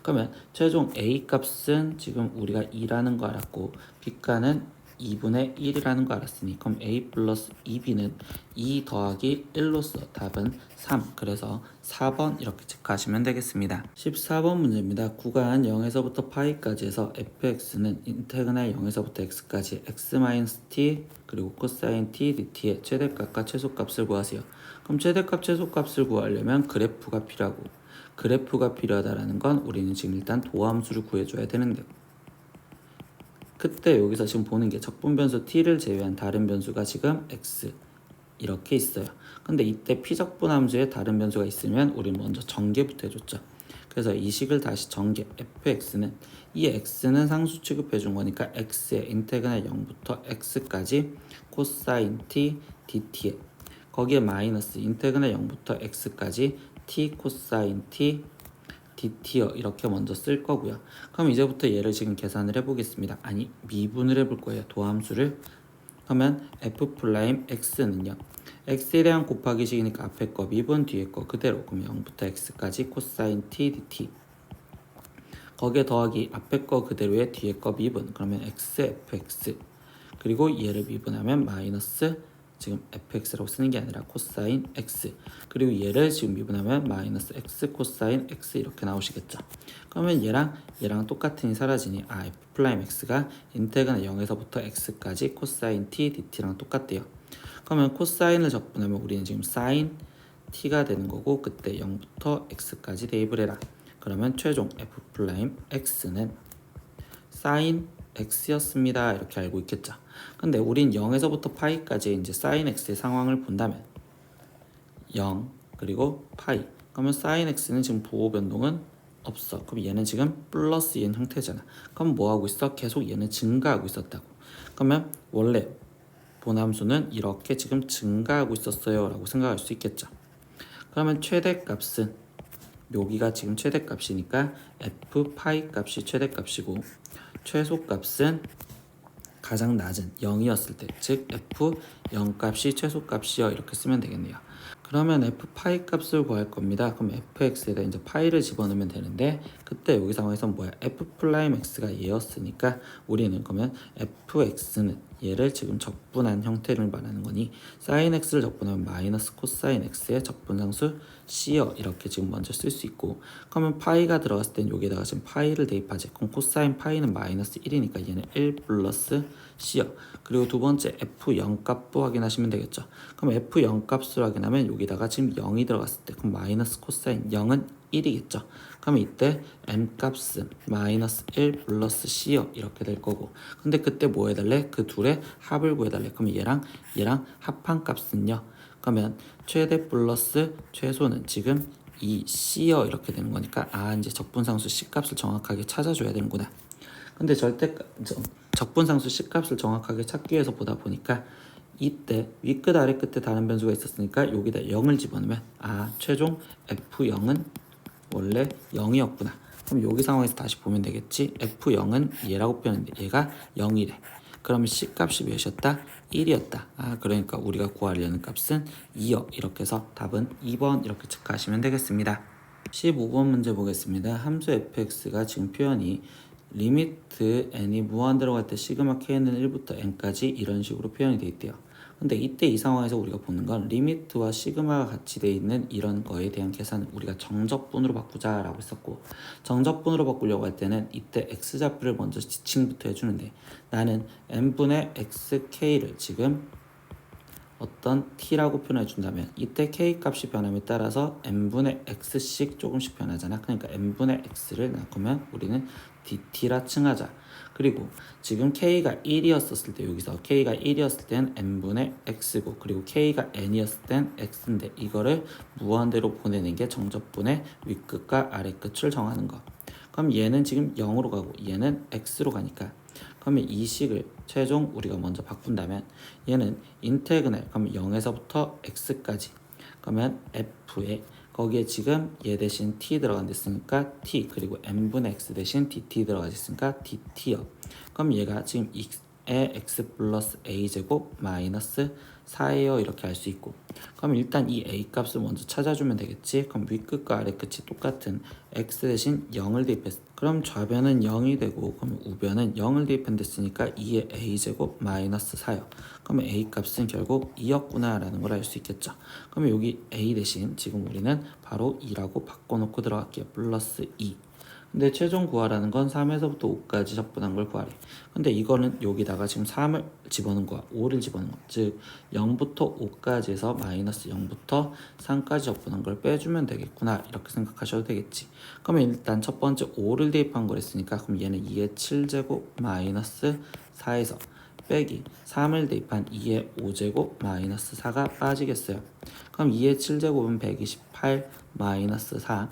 그러면 최종 a 값은 지금 우리가 2라는 거 알았고 b가는 2분의 1이라는 거 알았으니 그럼 a 플러스 2b는 2 더하기 1로서 답은 3. 그래서 4번 이렇게 체크하시면 되겠습니다. 14번 문제입니다. 구간 0에서부터 파이까지 해서 fx는 인테그랄 0에서부터 x까지 x-t 그리고 코사인 t dt의 최대값과 최소값을 구하세요. 그럼 최대값 최소값을 구하려면 그래프가 필요하고, 그래프가 필요하다라는 건 우리는 지금 일단 도함수를 구해줘야 되는데, 그때 여기서 지금 보는 게 적분 변수 t를 제외한 다른 변수가 지금 x 이렇게 있어요. 근데 이때 피적분 함수에 다른 변수가 있으면 우리는 먼저 전개부터 해줬죠. 그래서 이 식을 다시 전개, fx는 이 x는 상수 취급해 준 거니까 x의 인테그랄 0부터 x까지 코사인 t dt에 거기에 마이너스 인테그랄 0부터 x까지 t 코사인 t dt요 이렇게 먼저 쓸 거고요. 그럼 이제부터 얘를 지금 계산을 해보겠습니다. 아니 미분을 해볼 거예요. 도함수를. 그러면 f'x는요 x에 대한 곱하기식이니까 앞에 거 미분 뒤에 거 그대로, 그럼 0부터 x까지 코사인 t dt 거기에 더하기 앞에 거 그대로에 뒤에 거 미분, 그러면 xfx 그리고 얘를 미분하면 마이너스 지금 fx라고 쓰는 게 아니라 코사인 x 그리고 얘를 지금 미분하면 마이너스 x 코사인 x 이렇게 나오시겠죠. 그러면 얘랑 똑같으니 사라지니 f'x가 인테그랄 0에서부터 x까지 코사인 t dt랑 똑같대요. 그러면 코사인을 적분하면 우리는 지금 사인 t가 되는 거고, 그때 0부터 x까지 대입을 해라. 그러면 최종 f'x는 사인 x였습니다. 이렇게 알고 있겠죠. 근데 우린 0에서부터 파이까지 이제 사인 x의 상황을 본다면 0 그리고 파이, 그러면 사인 x는 지금 부호 변동은 없어. 그럼 얘는 지금 플러스 인 형태잖아. 그럼 뭐 하고 있어? 계속 얘는 증가하고 있었다고. 그러면 원래 본함수는 이렇게 지금 증가하고 있었어요 라고 생각할 수 있겠죠. 그러면 최대값은 여기가 지금 최대값이니까 f 파이 값이 최대값이고, 최소값은 가장 낮은 0이었을 때, 즉 f 0값이 최소값이요 이렇게 쓰면 되겠네요. 그러면 f 파이 값을 구할 겁니다. 그럼 fx에다 이제 파이를 집어넣으면 되는데, 그때 여기 상황에서 뭐야? f 프라임 x가 얘였으니까 우리는 그러면 fx는 얘를 지금 적분한 형태를 말하는 거니 sin x를 적분하면 마이너스 코사인 x의 적분상수 c요 이렇게 지금 먼저 쓸 수 있고, 그러면 파이가 들어갔을 땐 여기에다가 지금 파이를 대입하지. 그럼 코사인 파이는 마이너스 1이니까 얘는 1 플러스 c요. 그리고 두 번째 f0 값도 확인하시면 되겠죠. 그럼 f0 값을 확인하면 여기다가 지금 0이 들어갔을 때 그럼 마이너스 코사인 0은 1이겠죠. 그럼 이때 m 값은 마이너스 1 플러스 c요 이렇게 될 거고, 근데 그때 뭐 해달래? 그 둘의 합을 구해달래. 그럼 얘랑 합한 값은요, 그러면 최대 플러스 최소는 지금 이 c요 이렇게 되는 거니까 이제 적분상수 c 값을 정확하게 찾아줘야 되는구나. 근데 적분상수 c 값을 정확하게 찾기 위해서 보다 보니까 이때 위끝 아래끝에 다른 변수가 있었으니까 여기다 0을 집어넣으면 최종 f0은 원래 0이었구나. 그럼 여기 상황에서 다시 보면 되겠지. f0은 얘라고 표현했는데 얘가 0이래. 그러면 c 값이 몇이었다? 1이었다. 그러니까 우리가 구하려는 값은 2요. 이렇게 해서 답은 2번 이렇게 체크하시면 되겠습니다. 15번 문제 보겠습니다. 함수 fx가 지금 표현이 리미트 n이 무한대로 갈 때 시그마 k는 1부터 n까지 이런 식으로 표현이 되어 있대요. 근데 이때 이 상황에서 우리가 보는 건 리미트와 시그마가 같이 되어 있는 이런 거에 대한 계산을 우리가 정적분으로 바꾸자 라고 했었고, 정적분으로 바꾸려고 할 때는 이때 x좌표를 먼저 지칭부터 해주는데, 나는 n분의 xk를 지금 어떤 t라고 표현해 준다면 이때 k 값이 변함에 따라서 n분의 x씩 조금씩 변하잖아. 그러니까 n분의 x를 나누면 우리는 dt라 칭하자. 그리고 지금 k가 1이었을 때, 여기서 k가 1이었을 땐 n분의 x고, 그리고 k가 n이었을 땐 x인데 이거를 무한대로 보내는 게 정적분의 윗끝과 아래끝을 정하는 거. 그럼 얘는 지금 0으로 가고 얘는 x로 가니까, 그러면 이 식을 최종 우리가 먼저 바꾼다면 얘는 인테그랄, 그러면 0에서부터 x까지, 그러면 f에 거기에 지금 얘 대신 t 들어간 데 있으니까 t, 그리고 n분의 x 대신 dt 들어가 있으니까 dt요. 그럼 얘가 지금 x의 x 플러스 a제곱 마이너스 4예요 이렇게 할 수 있고, 그럼 일단 이 a 값을 먼저 찾아주면 되겠지. 그럼 윗끝과 아래끝이 똑같은 x 대신 0을 대입했어. 그럼 좌변은 0이 되고, 그럼 우변은 0을 대입했으니까 2의 a제곱 마이너스 4요. 그러면 a 값은 결국 2였구나 라는 걸 알 수 있겠죠. 그러면 여기 a 대신 지금 우리는 바로 2라고 바꿔놓고 들어갈게요. 플러스 2. 근데 최종 구하라는 건 3에서부터 5까지 적분한 걸 구하래. 근데 이거는 여기다가 지금 3을 집어넣은 거야. 5를 집어넣은 거야. 즉 0부터 5까지 해서 마이너스 0부터 3까지 적분한 걸 빼주면 되겠구나 이렇게 생각하셔도 되겠지. 그러면 일단 첫 번째 5를 대입한 거랬으니까, 그럼 얘는 2의 7제곱 마이너스 4에서 빼기 3을 대입한 2의 5제곱 마이너스 4가 빠지겠어요. 그럼 2의 7제곱은 128 마이너스 4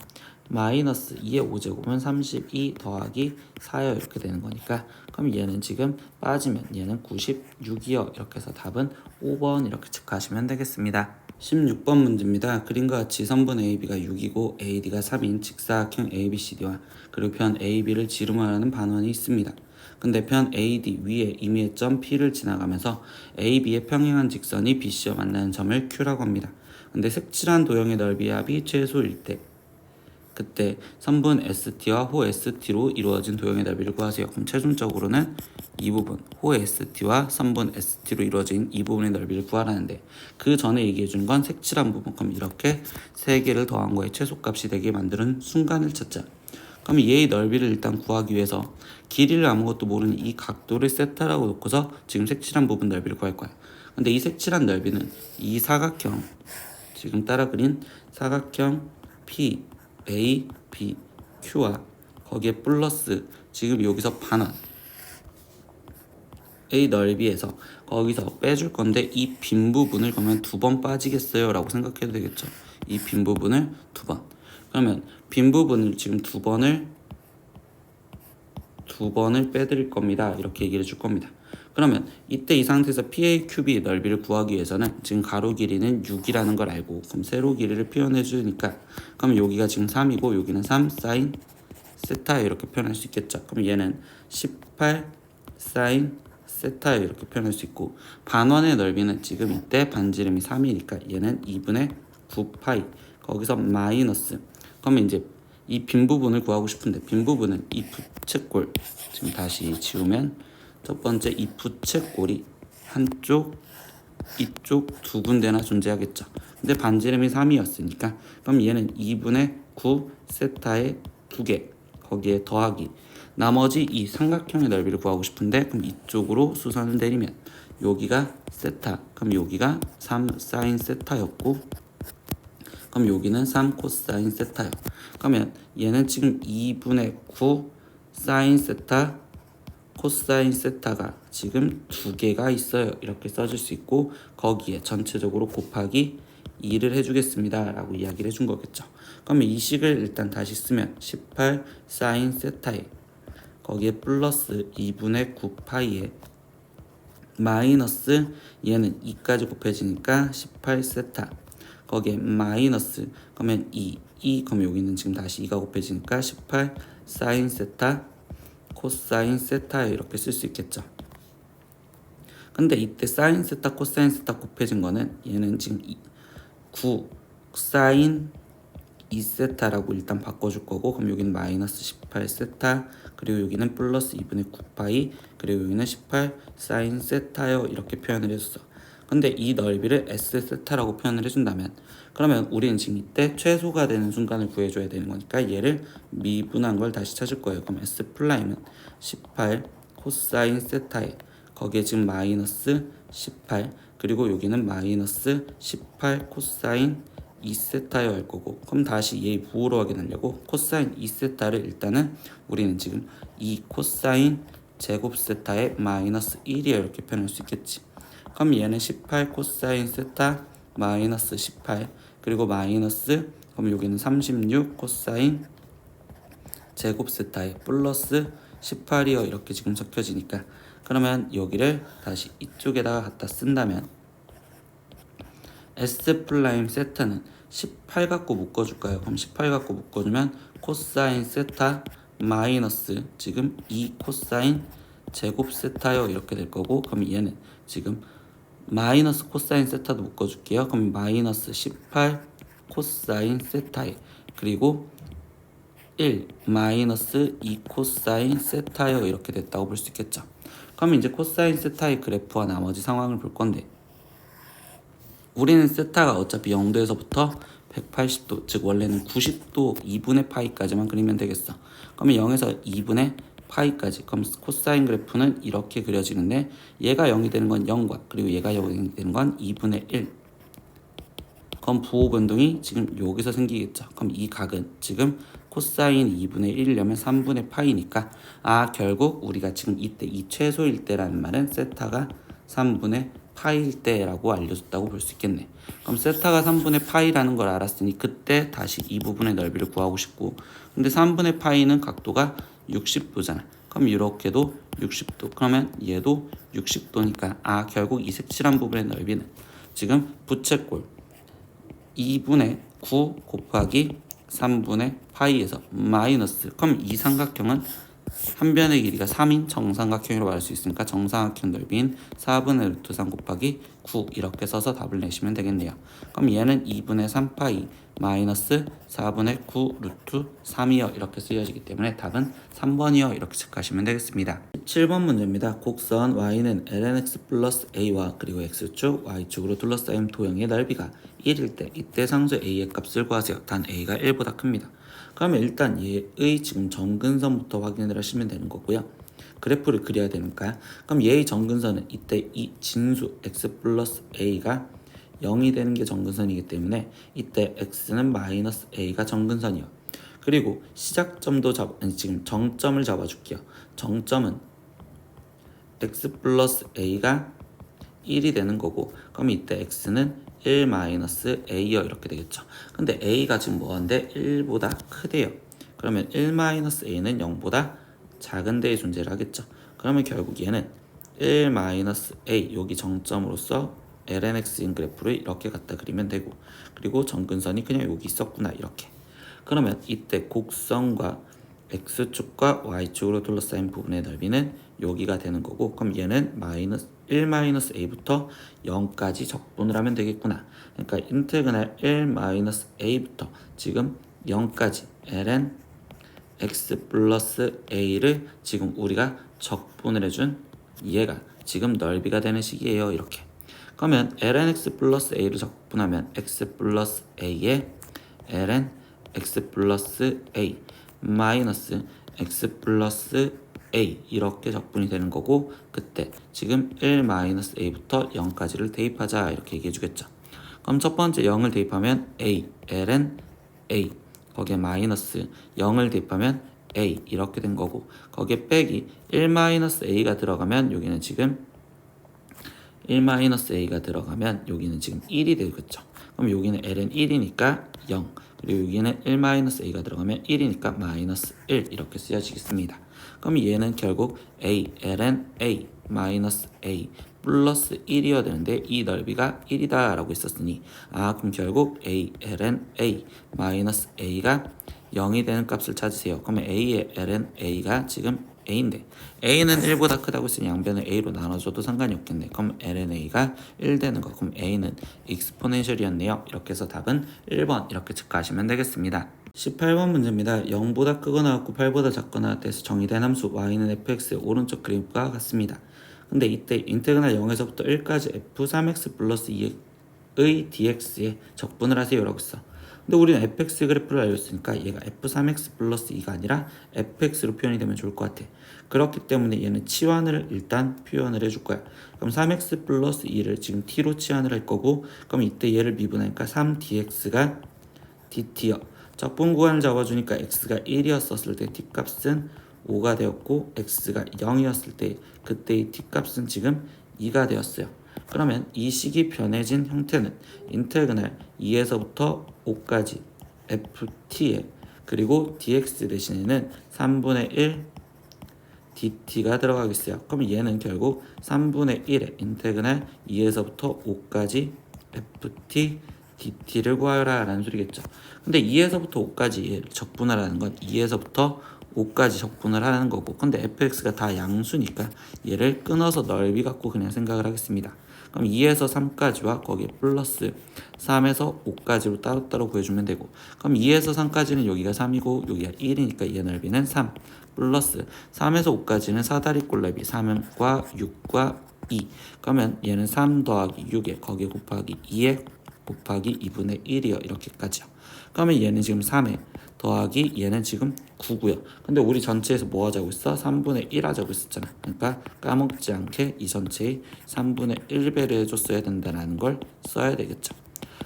마이너스 2의 5제곱은 32 더하기 4여 이렇게 되는 거니까, 그럼 얘는 지금 빠지면 얘는 96이요 이렇게 해서 답은 5번 이렇게 체크하시면 되겠습니다. 16번 문제입니다. 그림과 같이 선분 AB가 6이고 AD가 3인 직사각형 ABCD와 그리고 편 AB를 지름하라는 반원이 있습니다. 근데 편 AD 위에 임의의 점 P를 지나가면서 AB의 평행한 직선이 BC와 만나는 점을 Q라고 합니다. 근데 색칠한 도형의 넓이의 합이 최소일 때, 그때 선분 ST와 호 ST로 이루어진 도형의 넓이를 구하세요. 그럼 최종적으로는 이 부분 호 ST와 선분 ST로 이루어진 이 부분의 넓이를 구하라는데, 그 전에 얘기해 준 건 색칠한 부분. 그럼 이렇게 세 개를 더한 거에 최소값이 되게 만드는 순간을 찾자. 그럼 얘의 넓이를 일단 구하기 위해서 길이를 아무것도 모르는 이 각도를 세타라고 놓고서 지금 색칠한 부분 넓이를 구할 거야. 근데 이 색칠한 넓이는 이 사각형, 지금 따라 그린 사각형 P A, B, Q와 거기에 플러스 지금 여기서 반원 A 넓이에서 거기서 빼줄 건데, 이 빈 부분을 그러면 두 번 빠지겠어요 라고 생각해도 되겠죠. 이 빈 부분을 두 번, 그러면 빈 부분을 지금 두 번을 빼드릴 겁니다 이렇게 얘기를 해줄 겁니다. 그러면 이때 이 상태에서 PAQB 넓이를 구하기 위해서는 지금 가로 길이는 6이라는 걸 알고, 그럼 세로 길이를 표현해 주니까, 그럼 여기가 지금 3이고 여기는 3 사인 세타에 이렇게 표현할 수 있겠죠. 그럼 얘는 18 사인 세타에 이렇게 표현할 수 있고, 반원의 넓이는 지금 이때 반지름이 3이니까 얘는 2분의 9파이, 거기서 마이너스, 그러면 이제 이 빈 부분을 구하고 싶은데, 빈 부분은 이 부채꼴 지금 다시 지우면 첫 번째 이 부채꼴이 한쪽 이쪽 두 군데나 존재하겠죠. 근데 반지름이 3이었으니까 그럼 얘는 2분의 9 세타의 2개 거기에 더하기 나머지 이 삼각형의 넓이를 구하고 싶은데, 그럼 이쪽으로 수선을 내리면 여기가 세타, 그럼 여기가 3 사인 세타였고, 그럼 여기는 3 코사인 세타요. 그러면 얘는 지금 2분의 9 사인 세타 코사인 세타가 지금 두 개가 있어요 이렇게 써줄 수 있고, 거기에 전체적으로 곱하기 2를 해주겠습니다 라고 이야기를 해준 거겠죠. 그러면 이 식을 일단 다시 쓰면 18 사인 세타에 거기에 플러스 2분의 9파이에 마이너스 얘는 2까지 곱해지니까 18 세타 거기에 마이너스, 그러면 2 그러면 여기는 지금 다시 2가 곱해지니까 18 사인 세타 코사인 세타에 이렇게 쓸 수 있겠죠. 근데 이때 사인 세타 코사인 세타 곱해진 거는 얘는 지금 9 사인 2세타라고 일단 바꿔줄 거고, 그럼 여기는 마이너스 18 세타 그리고 여기는 플러스 2분의 9파이 그리고 여기는 18 사인 세타요 이렇게 표현을 해줬어. 근데 이 넓이를 S 세타라고 표현을 해준다면, 그러면 우리는 지금 이때 최소가 되는 순간을 구해줘야 되는 거니까 얘를 미분한 걸 다시 찾을 거예요. 그럼 S 플라임은 18 코사인 세타에 거기에 지금 마이너스 18 그리고 여기는 마이너스 18 코사인 2세타여 할 거고, 그럼 다시 얘 부호로 확인하려고 코사인 2세타를 일단은 우리는 지금 2 코사인 제곱 세타에 마이너스 1이야 이렇게 표현할 수 있겠지. 그럼 얘는 18 코사인 세타 마이너스 18 그리고 마이너스, 그럼 여기는 36 코사인 제곱 세타에 플러스 18이요 이렇게 지금 적혀지니까, 그러면 여기를 다시 이쪽에다가 갖다 쓴다면 S 플라임 세타는 18 갖고 묶어줄까요? 그럼 18 갖고 묶어주면 코사인 세타 마이너스 지금 2 코사인 제곱 세타요 이렇게 될 거고, 그럼 얘는 지금 마이너스 코사인 세타도 묶어줄게요. 그럼 마이너스 18 코사인 세타에 그리고 1 마이너스 2 코사인 세타요 이렇게 됐다고 볼 수 있겠죠. 그럼 이제 코사인 세타의 그래프와 나머지 상황을 볼 건데 우리는 세타가 어차피 0도에서부터 180도 즉 원래는 90도 2분의 파이까지만 그리면 되겠어. 그러면 0에서 2분의 파이까지 그럼 코사인 그래프는 이렇게 그려지는데 얘가 0이 되는 건 0과 그리고 얘가 0이 되는 건 2분의 1 그럼 부호 변동이 지금 여기서 생기겠죠. 그럼 이 각은 지금 코사인 2분의 1이려면 3분의 파이니까 결국 우리가 지금 이때 이 최소일 때라는 말은 세타가 3분의 파이일 때라고 알려줬다고 볼 수 있겠네. 그럼 세타가 3분의 파이라는 걸 알았으니 그때 다시 이 부분의 넓이를 구하고 싶고 근데 3분의 파이는 각도가 60도잖아. 그럼 이렇게도 60도 그러면 얘도 60도니까 결국 이 색칠한 부분의 넓이는 지금 부채꼴 2분의 9 곱하기 3분의 파이에서 마이너스 그럼 이 삼각형은 한 변의 길이가 3인 정삼각형으로 말할 수 있으니까 정삼각형 넓이인 4분의 루트 3 곱하기 9 이렇게 써서 답을 내시면 되겠네요. 그럼 얘는 2분의 3파이 마이너스 4분의 9 루트 3이요 이렇게 쓰여지기 때문에 답은 3번이요 이렇게 체크하시면 되겠습니다. 7번 문제입니다. 곡선 y는 lnx 플러스 a와 그리고 x축 y축으로 둘러싸인 도형의 넓이가 1일 때 이때 상수 a의 값을 구하세요. 단 a가 1보다 큽니다. 그러면 일단 얘의 지금 정근선부터 확인을 하시면 되는 거고요. 그래프를 그려야 되니까 그럼 얘의 정근선은 이때 이 진수 x 플러스 a가 0이 되는 게 정근선이기 때문에 이때 x는 마이너스 a가 정근선이요. 그리고 시작점도 지금 정점을 잡아줄게요. 정점은 x 플러스 a가 1이 되는 거고 그럼 이때 x는 1 마이너스 a요 이렇게 되겠죠. 근데 a가 지금 뭐한데 1보다 크대요. 그러면 1 마이너스 a는 0보다 작은 데에 존재를 하겠죠. 그러면 결국 얘는 1 마이너스 a 여기 정점으로서 lnx인 그래프를 이렇게 갖다 그리면 되고 그리고 정근선이 그냥 여기 있었구나 이렇게. 그러면 이때 곡선과 x축과 y축으로 둘러싸인 부분의 넓이는 여기가 되는 거고 그럼 얘는 1 마이너스 a부터 0까지 적분을 하면 되겠구나. 그러니까 인테그랄 1 마이너스 a부터 지금 0까지 ln x 플러스 a를 지금 우리가 적분을 해준 얘가 지금 넓이가 되는 식이에요. 이렇게. 그러면 ln x 플러스 a를 적분하면 x 플러스 a에 ln x 플러스 a 마이너스 x 플러스 a 이렇게 적분이 되는 거고 그때 지금 1 마이너스 a부터 0까지를 대입하자 이렇게 얘기해 주겠죠. 그럼 첫 번째 0을 대입하면 a ln a 거기에 마이너스 0을 대입하면 a 이렇게 된 거고 거기에 빼기 1 마이너스 a가 들어가면 여기는 지금 1 마이너스 a가 들어가면 여기는 지금 1이 되겠죠. 그럼 여기는 ln 1이니까 0 그리고 여기는 1 마이너스 a가 들어가면 1이니까 마이너스 1 이렇게 쓰여지겠습니다. 그럼 얘는 결국 a ln a 마이너스 a 플러스 1이어야 되는데 이 넓이가 1이다 라고 있었으니 그럼 결국 a ln a 마이너스 a가 0이 되는 값을 찾으세요. 그러면 a의 ln a가 지금 a인데 a는 1보다 크다고 했으니 양변을 a로 나눠줘도 상관이 없겠네. 그럼 ln a가 1 되는 거. 그럼 a는 익스포넨셜이었네요. 이렇게 해서 답은 1번 이렇게 체크하시면 되겠습니다. 18번 문제입니다. 0보다 크거나 같고 8보다 작거나 돼서 정의된 함수 y는 fx의 오른쪽 그래프와 같습니다. 근데 이때 인테그랄 0에서부터 1까지 f3x 플러스 2의 dx에 적분을 하세요 라고 했어. 근데 우리는 fx 그래프를 알려줬으니까 얘가 f3x 플러스 2가 아니라 fx로 표현이 되면 좋을 것 같아. 그렇기 때문에 얘는 치환을 일단 표현을 해줄 거야. 그럼 3x 플러스 2를 지금 t로 치환을 할 거고 그럼 이때 얘를 미분하니까 3dx가 dt요. 적분 구간을 잡아주니까 x가 1이었을 때 t값은 5가 되었고 x가 0이었을 때 그때의 t값은 지금 2가 되었어요. 그러면 이 식이 변해진 형태는 인테그랄 2에서부터 5까지 ft에 그리고 dx 대신에는 3분의 1 dt가 들어가겠어요. 그럼 얘는 결국 3분의 1의 인테그랄 2에서부터 5까지 ft dt를 구하라 라는 소리겠죠. 근데 2에서부터 5까지 적분하라는 건 2에서부터 5까지 적분을 하는 거고 근데 fx가 다 양수니까 얘를 끊어서 넓이 갖고 그냥 생각을 하겠습니다. 그럼 2에서 3까지와 거기에 플러스 3에서 5까지로 따로따로 구해주면 되고, 그럼 2에서 3까지는 여기가 3이고 여기가 1이니까 얘 넓이는 3 플러스 3에서 5까지는 사다리꼴 넓이 3과 6과 2. 그러면 얘는 3 더하기 6에 거기에 곱하기 2에 곱하기 2분의 1이요. 이렇게까지요. 그러면 얘는 지금 3에 더하기 얘는 지금 9고요. 근데 우리 전체에서 뭐 하자고 했어? 3분의 1 하자고 했었잖아. 그러니까 까먹지 않게 이 전체의 3분의 1배를 해줬어야 된다는 걸 써야 되겠죠.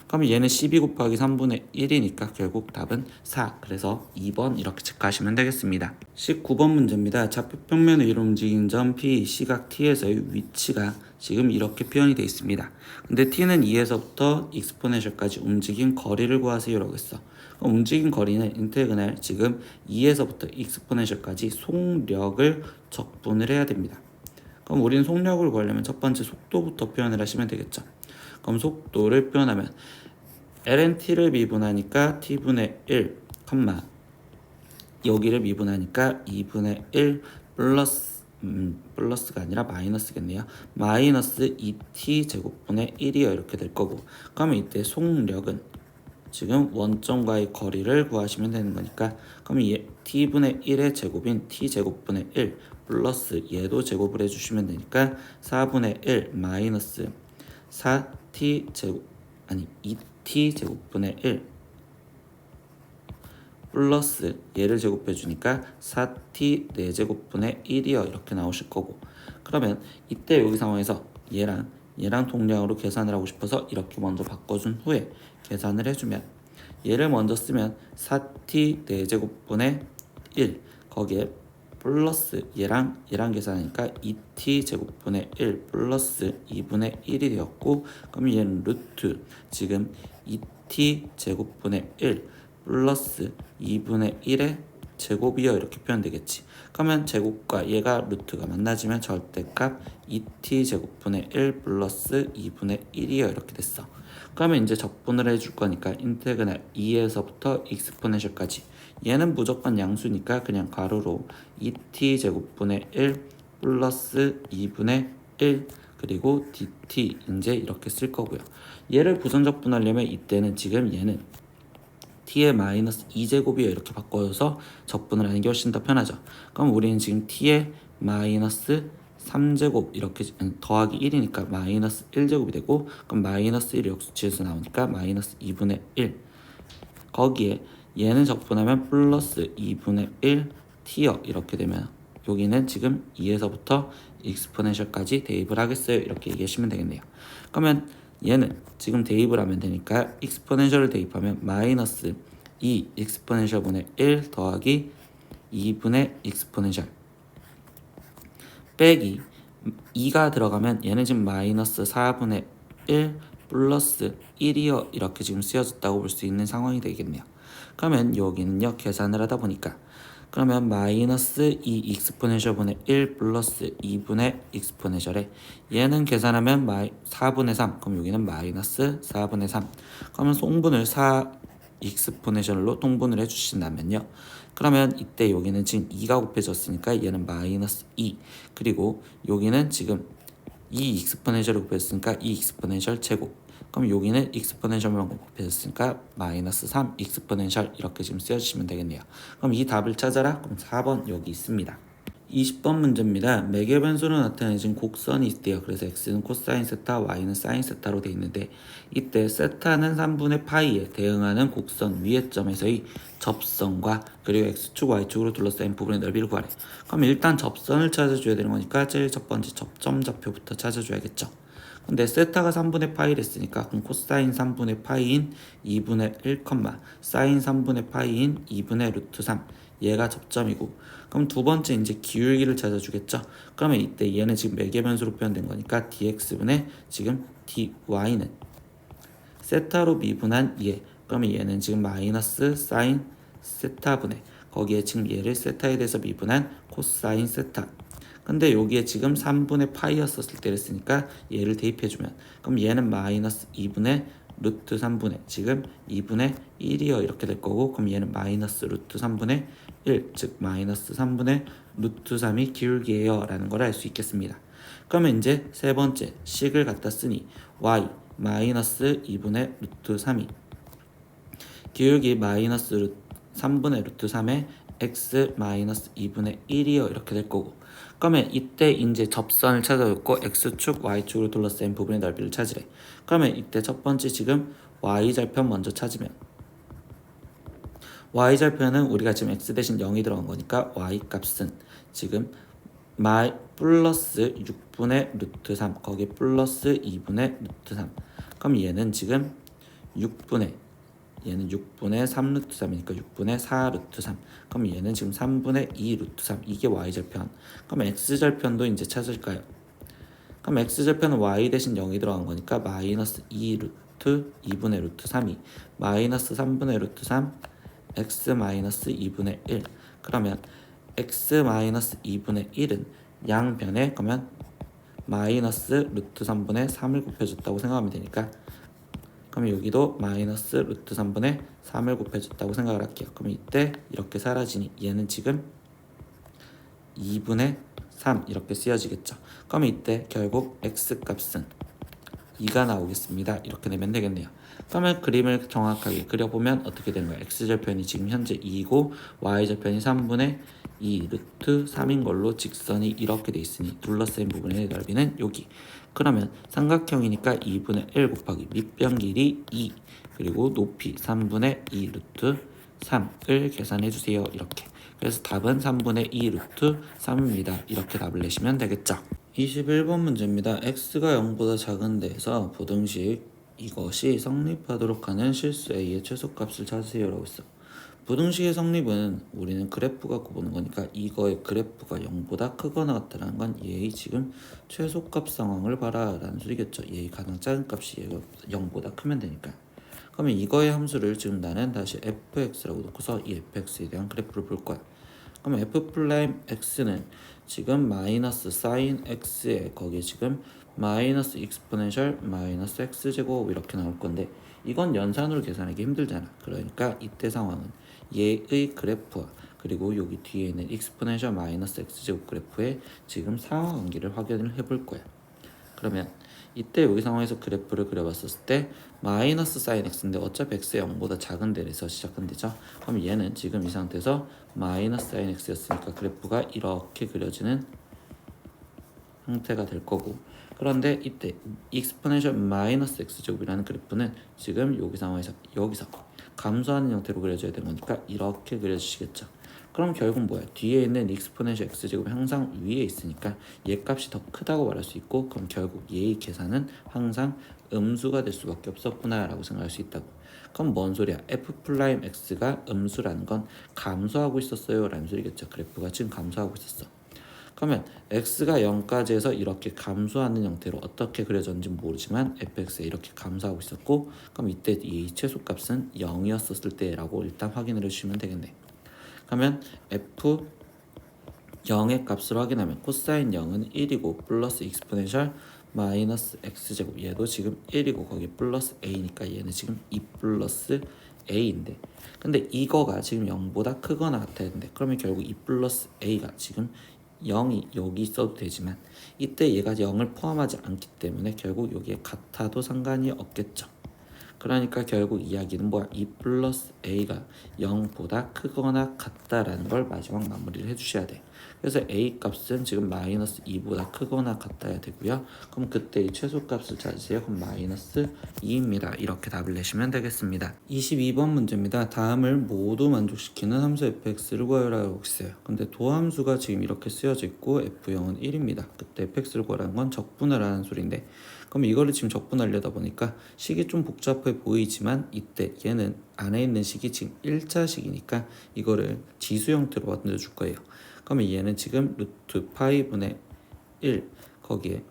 그러면 얘는 12 곱하기 3분의 1이니까 결국 답은 4. 그래서 2번 이렇게 체크하시면 되겠습니다. 19번 문제입니다. 좌표 평면의 위로 움직인 점 P, 시각 T에서의 위치가 지금 이렇게 표현이 되어 있습니다. 근데 T는 2에서부터 익스포넨셜까지 움직인 거리를 구하세요 라고 했어. 그럼 움직인 거리는 인테그랄 지금 2에서부터 익스포넨셜까지 속력을 적분을 해야 됩니다. 그럼 우리는 속력을 구하려면 첫 번째 속도부터 표현을 하시면 되겠죠. 그럼 속도를 표현하면 lnT를 미분하니까 t분의 1, 여기를 미분하니까 2분의 1 플러스가 아니라 마이너스겠네요. 마이너스 2t 제곱분의 1이요. 이렇게 될 거고, 그러면 이때 속력은 지금 원점과의 거리를 구하시면 되는 거니까, 그러면 t분의 1의 제곱인 t 제곱분의 1 플러스 얘도 제곱을 해주시면 되니까 4분의 1 마이너스 4t 제곱 2t 제곱분의 1 플러스 얘를 제곱해 주니까 4t 4제곱분의 1이요. 이렇게 나오실 거고, 그러면 이때 여기 상황에서 얘랑 동량으로 계산을 하고 싶어서 이렇게 먼저 바꿔준 후에 계산을 해주면, 얘를 먼저 쓰면 4t 4제곱분의 1 거기에 플러스 얘랑 계산하니까 2t 제곱분의 1 플러스 2분의 1이 되었고, 그럼 얘는 루트 지금 2t 제곱분의 1 플러스 2분의 1의 제곱이요. 이렇게 표현되겠지. 그러면 제곱과 얘가 루트가 만나지면 절대값 2t 제곱분의 1 플러스 2분의 1이요. 이렇게 됐어. 그러면 이제 적분을 해줄 거니까 인테그랄 2에서부터 익스포넨셜까지, 얘는 무조건 양수니까 그냥 가로로 2t 제곱분의 1 플러스 2분의 1 그리고 dt 이제 이렇게 쓸 거고요. 얘를 부정적분하려면 이때는 지금 얘는 t의 마이너스 2제곱이요. 이렇게 바꿔서 적분을 하는 게 훨씬 더 편하죠. 그럼 우리는 지금 t의 마이너스 3제곱 이렇게 더하기 1이니까 마이너스 1제곱이 되고, 그럼 마이너스 1이 역수치에서 나오니까 마이너스 2분의 1 거기에 얘는 적분하면 플러스 2분의 1 t요. 이렇게 되면 여기는 지금 2에서부터 익스포넨셜까지 대입을 하겠어요. 이렇게 얘기하시면 되겠네요. 그러면 얘는 지금 대입을 하면 되니까 익스포넨셜을 대입하면 마이너스 2 익스포넨셜 분의 1 더하기 2분의 익스포넨셜 빼기 2가 들어가면 얘는 지금 마이너스 4분의 1 플러스 1이요. 이렇게 지금 쓰여졌다고 볼 수 있는 상황이 되겠네요. 그러면 여기는요 계산을 하다 보니까, 그러면 마이너스 2 익스포넨셜 분의 1 플러스 2분의 익스포넨셜에 얘는 계산하면 4분의 3, 그럼 여기는 마이너스 4분의 3. 그러면 송분을 4 익스포넨셜로 통분을 해주신다면요, 그러면 이때 여기는 지금 2가 곱해졌으니까 얘는 마이너스 2, 그리고 여기는 지금 2 익스포넨셜을 곱했으니까 2 익스포넨셜 제곱, 그럼 여기는 익스포넨셜만 곱해졌으니까 마이너스 3 익스포넨셜 이렇게 지금 쓰여주시면 되겠네요. 그럼 이 답을 찾아라. 그럼 4번 여기 있습니다. 20번 문제입니다. 매개 변수로 나타내진 곡선이 있대요. 그래서 x는 코사인 세타, y는 사인 세타로 되어 있는데, 이때 세타는 3분의 파이에 대응하는 곡선 위의 점에서의 접선과 그리고 x축, y축으로 둘러싸인 부분의 넓이를 구하래. 그럼 일단 접선을 찾아줘야 되는 거니까 제일 첫 번째 접점 좌표부터 찾아줘야겠죠. 근데 세타가 3분의 파이랬으니까 그럼 코사인 3분의 파이인 2분의 1, 사인 3분의 파이인 2분의 루트 3, 얘가 접점이고, 그럼 두 번째 이제 기울기를 찾아주겠죠. 그러면 이때 얘는 지금 매개 변수로 표현된 거니까 dx분의 지금 dy는 세타로 미분한 얘, 그러면 얘는 지금 마이너스 사인 세타분의 거기에 지금 얘를 세타에 대해서 미분한 코사인 세타, 근데 여기에 지금 3분의 파이였었을 때를 쓰니까 얘를 대입해주면, 그럼 얘는 마이너스 2분의 루트 3분의 지금 2분의 1이요. 이렇게 될 거고, 그럼 얘는 마이너스 루트 3분의 1, 즉 마이너스 3분의 루트 3이 기울기예요 라는 걸 알 수 있겠습니다. 그러면 이제 세 번째 식을 갖다 쓰니 y 마이너스 2분의 루트 3이 기울기 마이너스 3분의 루트 3에 x 마이너스 2분의 1이요 이렇게 될 거고, 그러면 이때 이제 접선을 찾아줬고 x축 y축으로 둘러싸인 부분의 넓이를 찾으래. 그러면 이때 첫 번째 지금 y절편 먼저 찾으면 y절편은 우리가 지금 x 대신 0이 들어간 거니까 y 값은 지금 플러스 6분의 루트 3 거기 플러스 2분의 루트 3. 그럼 얘는 지금 6분의 3 루트 3이니까 6분의 4 루트 3. 그럼 얘는 지금 3분의 2 루트 3. 이게 y절편. 그럼 x절편도 이제 찾을까요? 그럼 x절편은 y 대신 0이 들어간 거니까 마이너스 2 루트 2분의 루트 3이 마이너스 3분의 루트 3 x 마이너스 2분의 1. 그러면 x 마이너스 2분의 1은 양변에 그러면 마이너스 루트 3분의 3을 곱해줬다고 생각하면 되니까, 그럼 여기도 마이너스 루트 3분의 3을 곱해줬다고 생각을 할게요. 그럼 이때 이렇게 사라지니 얘는 지금 2분의 3 이렇게 쓰여지겠죠. 그럼 이때 결국 x 값은 2가 나오겠습니다. 이렇게 내면 되겠네요. 그러면 그림을 정확하게 그려보면 어떻게 되는 거야? x절편이 지금 현재 2이고 y절편이 3분의 2 루트 3인 걸로 직선이 이렇게 돼 있으니 둘러싸인 부분의 넓이는 여기. 그러면 삼각형이니까 2분의 1 곱하기 밑변 길이 2 그리고 높이 3분의 2 루트 3을 계산해 주세요. 이렇게. 그래서 답은 3분의 2 루트 3입니다. 이렇게 답을 내시면 되겠죠. 21번 문제입니다. x가 0보다 작은 데에서 부등식 이것이 성립하도록 하는 실수 a의 최소값을 찾으세요 라고 했어. 부등식의 성립은 우리는 그래프 갖고 보는 거니까 이거의 그래프가 0보다 크거나 같다는 건 얘의 지금 최소값 상황을 봐라 라는 소리겠죠. 얘의 가장 작은 값이 얘가 0보다 크면 되니까. 그러면 이거의 함수를 지금 나는 다시 fx라고 놓고서 이 fx에 대한 그래프를 볼 거야. 그러면 f'(x는) 지금 마이너스 사인 x에 거기에 지금 마이너스 익스포넨셜 마이너스 x제곱 이렇게 나올 건데, 이건 연산으로 계산하기 힘들잖아. 그러니까 이때 상황은 얘의 그래프와 그리고 여기 뒤에 있는 익스포넨셜 마이너스 x제곱 그래프의 지금 상하관계를 확인을 해볼 거야. 그러면 이때 여기 상황에서 그래프를 그려봤을 때 마이너스 사인 x인데 어차피 x가 0보다 작은 데에서 시작한 되죠. 그럼 얘는 지금 이 상태에서 마이너스 사인 x였으니까 그래프가 이렇게 그려지는 형태가 될 거고, 그런데 이때 익스포넨셜 마이너스 x제곱이라는 그래프는 지금 여기 상황에서 여기서 감소하는 형태로 그려져야 되는 거니까 이렇게 그려주시겠죠. 그럼 결국 뭐야? 뒤에 있는 익스포넨셜 x제곱이 항상 위에 있으니까 얘 값이 더 크다고 말할 수 있고, 그럼 결국 얘의 계산은 항상 음수가 될 수밖에 없었구나 라고 생각할 수 있다고. 그럼 뭔 소리야? f'x가 음수라는 건 감소하고 있었어요 라는 소리겠죠. 그래프가 지금 감소하고 있었어. 그러면 x가 0까지 해서 이렇게 감소하는 형태로 어떻게 그려졌는지 모르지만 fx에 이렇게 감소하고 있었고, 그럼 이때 이 최소값은 0이었을 때라고 일단 확인을 해주시면 되겠네. 그러면 f 0의 값을 확인하면 코사인 0은 1이고 플러스 익스포넨셜 마이너스 x제곱, 얘도 지금 1이고 거기 플러스 a니까 얘는 지금 2 플러스 a인데, 근데 이거가 지금 0보다 크거나 같아야 되는데, 그러면 결국 2 플러스 a가 지금 0이 여기 있어도 되지만 이때 얘가 0을 포함하지 않기 때문에 결국 여기에 같아도 상관이 없겠죠. 그러니까 결국 이야기는 뭐야? 2 플러스 a가 0보다 크거나 같다라는 걸 마지막 마무리를 해주셔야 돼. 그래서 a 값은 지금 마이너스 2보다 크거나 같아야 되고요. 그럼 그때 이 최소값을 찾으세요. 그럼 마이너스 2입니다. 이렇게 답을 내시면 되겠습니다. 22번 문제입니다. 다음을 모두 만족시키는 함수 fx를 구하라고 했어요. 근데 도함수가 지금 이렇게 쓰여져 있고 f0은 1입니다. 그때 fx를 구하라는 건 적분하라는 소리인데, 그럼 이거를 지금 적분하려다 보니까 식이 좀 복잡해 보이지만 이때 얘는 안에 있는 식이 지금 1차식이니까 이거를 지수 형태로 만들어줄 거예요. 그러면 얘는 지금 루트 파이분의 1 거기에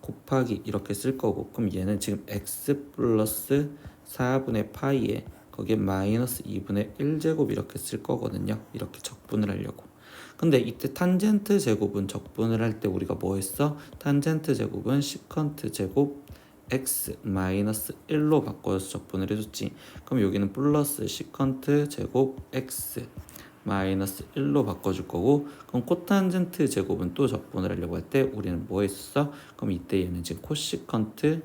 곱하기 이렇게 쓸 거고, 그럼 얘는 지금 x 플러스 4분의 파이에 거기에 마이너스 2분의 1제곱 이렇게 쓸 거거든요. 이렇게 적분을 하려고. 근데 이때 탄젠트 제곱은 적분을 할 때 우리가 뭐 했어? 탄젠트 제곱은 시컨트 제곱 x 마이너스 1로 바꿔서 적분을 해줬지. 그럼 여기는 플러스 시컨트 제곱 x 마이너스 1로 바꿔줄 거고, 그럼 코탄젠트 제곱은 또 적분을 하려고 할 때 우리는 뭐 했었어? 그럼 이때 얘는 지금 코시컨트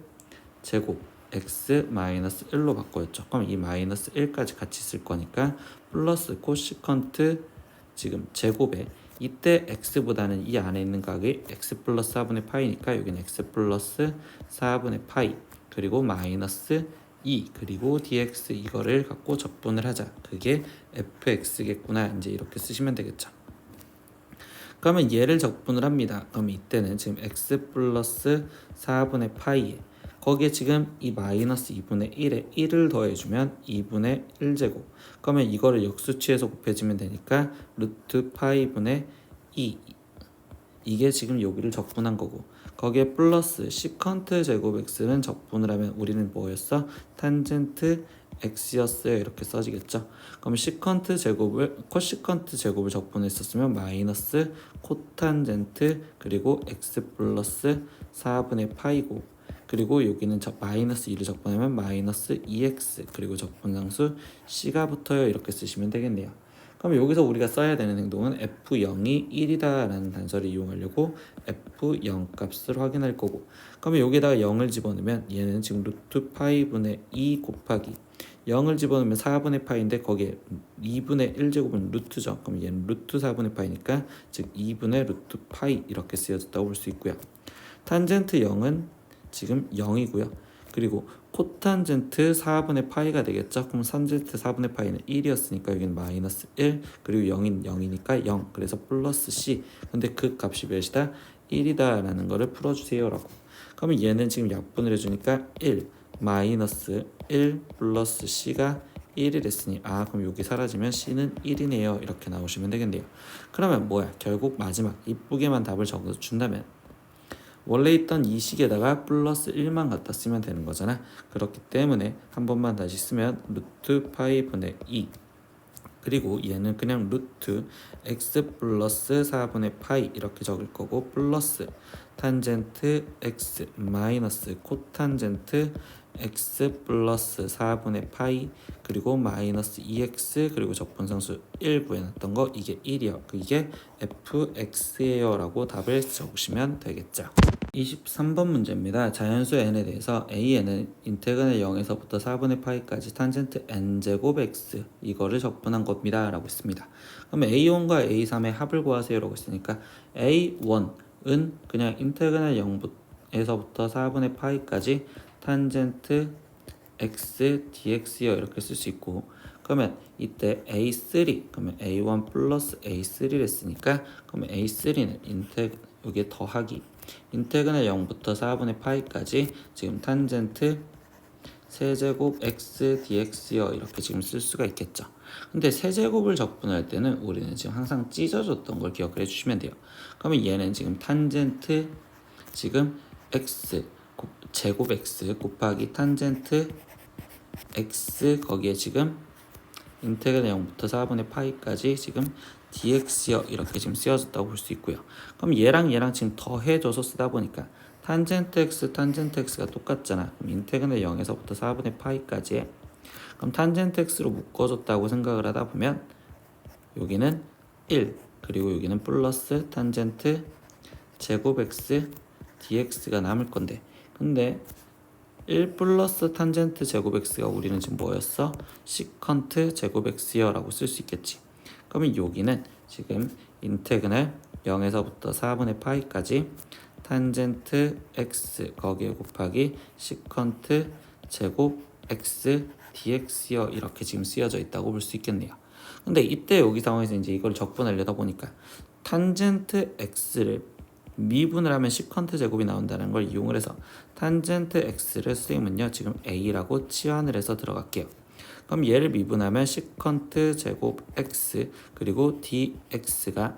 제곱 x 마이너스 1로 바꿔줬죠. 그럼 이 마이너스 1까지 같이 쓸 거니까 플러스 코시컨트 지금 제곱에 이때 x보다는 이 안에 있는 값이 x 플러스 4분의 파이니까 여기는 x 플러스 4분의 파이 그리고 마이너스 2 그리고 dx 이거를 갖고 적분을 하자. 그게 fx겠구나. 이제 이렇게 쓰시면 되겠죠. 그러면 얘를 적분을 합니다. 그럼 이때는 지금 x 플러스 4분의 파이에 거기에 지금 이 마이너스 2분의 1에 1을 더해주면 2분의 1제곱. 그러면 이거를 역수치해서 곱해주면 되니까 루트 파이분의 2. 이게 지금 여기를 적분한 거고, 거기에 플러스 시컨트 제곱 x는 적분을 하면 우리는 뭐였어? 탄젠트 x였어요. 이렇게 써지겠죠. 그럼 시컨트 제곱을 코시컨트 제곱을 적분했었으면 마이너스 코탄젠트 그리고 x 플러스 4분의 파이고, 그리고 여기는 마이너스 2를 적분하면 마이너스 2x 그리고 적분상수 c가 붙어요. 이렇게 쓰시면 되겠네요. 그럼 여기서 우리가 써야 되는 행동은 f0이 1이다 라는 단서를 이용하려고 f0 값을 확인할 거고, 그러면 여기다가 0을 집어넣으면 얘는 지금 루트 파이분의 2 곱하기 0을 집어넣으면 4분의 파이인데 거기에 2분의 1제곱은 루트죠. 그럼 얘는 루트 4분의 파이니까 즉 2분의 루트 파이 이렇게 쓰여졌다고 볼 수 있고요. 탄젠트 0은 지금 0이고요. 그리고 코탄젠트 4분의 파이가 되겠죠. 그럼 탄젠트 4분의 파이는 1이었으니까 여기는 마이너스 1 그리고 0인 0이니까 0 그래서 플러스 c. 근데 그 값이 몇이다? 1이다 라는 거를 풀어주세요 라고. 그러면 얘는 지금 약분을 해주니까 1 마이너스 1 플러스 c가 1이랬으니 그럼 여기 사라지면 c는 1이네요. 이렇게 나오시면 되겠네요. 그러면 뭐야? 결국 마지막 이쁘게만 답을 적어서 준다면 원래 있던 이 식에다가 플러스 1만 갖다 쓰면 되는 거잖아. 그렇기 때문에 한 번만 다시 쓰면 루트 파이분의 2 그리고 얘는 그냥 루트 x 플러스 4분의 파이 이렇게 적을 거고, 플러스 탄젠트 x 마이너스 코탄젠트 x 플러스 4분의 파이 그리고 마이너스 2x 그리고 적분상수 1 구해놨던 거 이게 1이요. 이게 fx예요 라고 답을 적으시면 되겠죠. 23번 문제입니다. 자연수 n에 대해서 a는 인테그랄 0에서부터 4분의 파이까지 탄젠트 n제곱 x 이거를 적분한 겁니다 라고 했습니다. 그러면 a1과 a3의 합을 구하세요 라고 했으니까 a1은 그냥 인테그랄 0에서부터 4분의 파이까지 탄젠트 x dx요 이렇게 쓸 수 있고, 그러면 이때 a3 그러면 a1 플러스 a3를 했으니까 그러면 a3는 여기에 더하기 인테그랄 0부터 4분의 파이까지 지금 탄젠트 세제곱 x dx요 이렇게 지금 쓸 수가 있겠죠. 근데 세제곱을 적분할 때는 우리는 지금 항상 찢어졌던 걸 기억을 해주시면 돼요. 그러면 얘는 지금 탄젠트 지금 x 제곱 x 곱하기 탄젠트 x 거기에 지금 인테그랄 0부터 4분의 파이까지 지금 dx요 이렇게 지금 쓰여졌다고 볼 수 있고요. 그럼 얘랑 지금 더해줘서 쓰다 보니까 탄젠트 x가 똑같잖아. 그럼 인테그랄 0에서부터 4분의 파이까지 그럼 탄젠트 x로 묶어줬다고 생각을 하다 보면 여기는 1 그리고 여기는 플러스 탄젠트 제곱 x dx가 남을 건데, 근데 1 플러스 탄젠트 제곱 x가 우리는 지금 뭐였어? 시컨트 제곱 x요 라고 쓸 수 있겠지. 그러면 여기는 지금 인테그랄 0에서부터 4분의 파이까지 탄젠트 x 거기에 곱하기 시컨트 제곱 x dx요 이렇게 지금 쓰여져 있다고 볼 수 있겠네요. 근데 이때 여기 상황에서 이제 이걸 적분하려다 보니까 탄젠트 x를 미분을 하면 시컨트 제곱이 나온다는 걸 이용을 해서 탄젠트 x를 선생님은요 지금 a라고 치환을 해서 들어갈게요. 그럼 얘를 미분하면 시컨트 제곱 x 그리고 dx가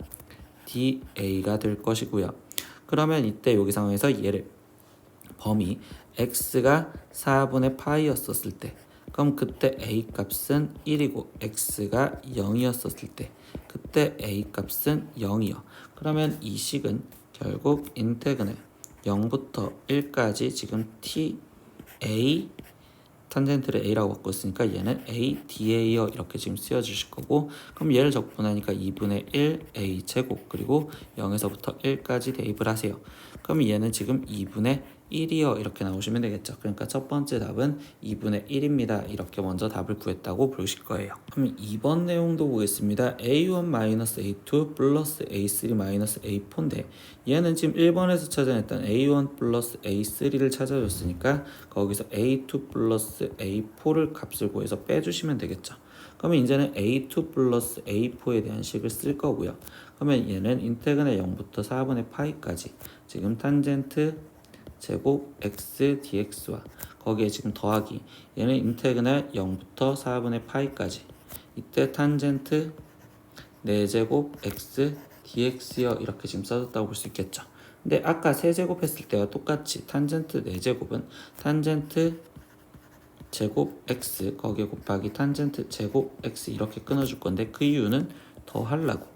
da가 될 것이고요. 그러면 이때 여기 상황에서 얘를 범위 x가 4분의 파이였었을 때 그럼 그때 a 값은 1이고 x가 0이었었을 때 그때 a 값은 0이요. 그러면 이 식은 결국 인테그랄 0부터 1까지 지금 t a 탄젠트를 a라고 바꿨으니까 얘는 a dA여 이렇게 지금 쓰여주실 거고, 그럼 얘를 적분하니까 2분의 1 a 제곱 그리고 0에서부터 1까지 대입을 하세요. 그럼 얘는 지금 2분의 1이요 이렇게 나오시면 되겠죠. 그러니까 첫 번째 답은 2분의 1입니다. 이렇게 먼저 답을 구했다고 보실 거예요. 그럼 2번 내용도 보겠습니다. a1-a2 플러스 a3-a4인데 얘는 지금 1번에서 찾아냈던 a1 플러스 a3를 찾아줬으니까 거기서 a2 플러스 a4를 값을 구해서 빼주시면 되겠죠. 그러면 이제는 a2 플러스 a4에 대한 식을 쓸 거고요. 그러면 얘는 인테그랄 0부터 4분의 파이까지 지금 탄젠트 제곱 x dx와 거기에 지금 더하기 얘는 인테그랄 0부터 4분의 파이까지 이때 탄젠트 4제곱 x dx여 이렇게 지금 써졌다고 볼 수 있겠죠. 근데 아까 세제곱 했을 때와 똑같이 탄젠트 4제곱은 탄젠트 제곱 x 거기에 곱하기 탄젠트 제곱 x 이렇게 끊어줄 건데 그 이유는 더 하려고.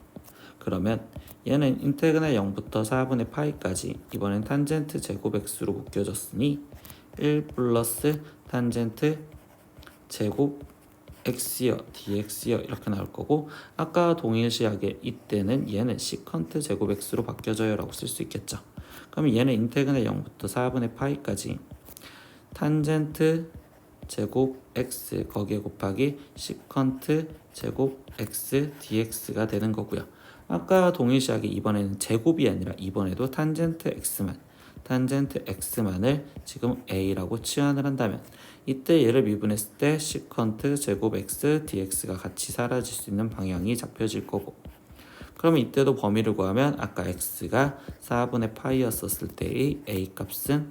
그러면 얘는 인테그랄 0부터 4분의 파이까지 이번엔 탄젠트 제곱 x로 묶여졌으니 1 플러스 탄젠트 제곱 x여 dx여 이렇게 나올 거고, 아까 동일시하게 이때는 얘는 시컨트 제곱 x로 바뀌어져요 라고 쓸 수 있겠죠. 그러면 얘는 인테그랄 0부터 4분의 파이까지 탄젠트 제곱 x 거기에 곱하기 시컨트 제곱 x dx가 되는 거고요. 아까 동일시하게 이번에는 제곱이 아니라 이번에도 탄젠트 x만을 지금 a라고 치환을 한다면 이때 얘를 미분했을 때 시컨트 제곱 x dx가 같이 사라질 수 있는 방향이 잡혀질 거고, 그러면 이때도 범위를 구하면 아까 x가 4분의 파이였었을 때의 a 값은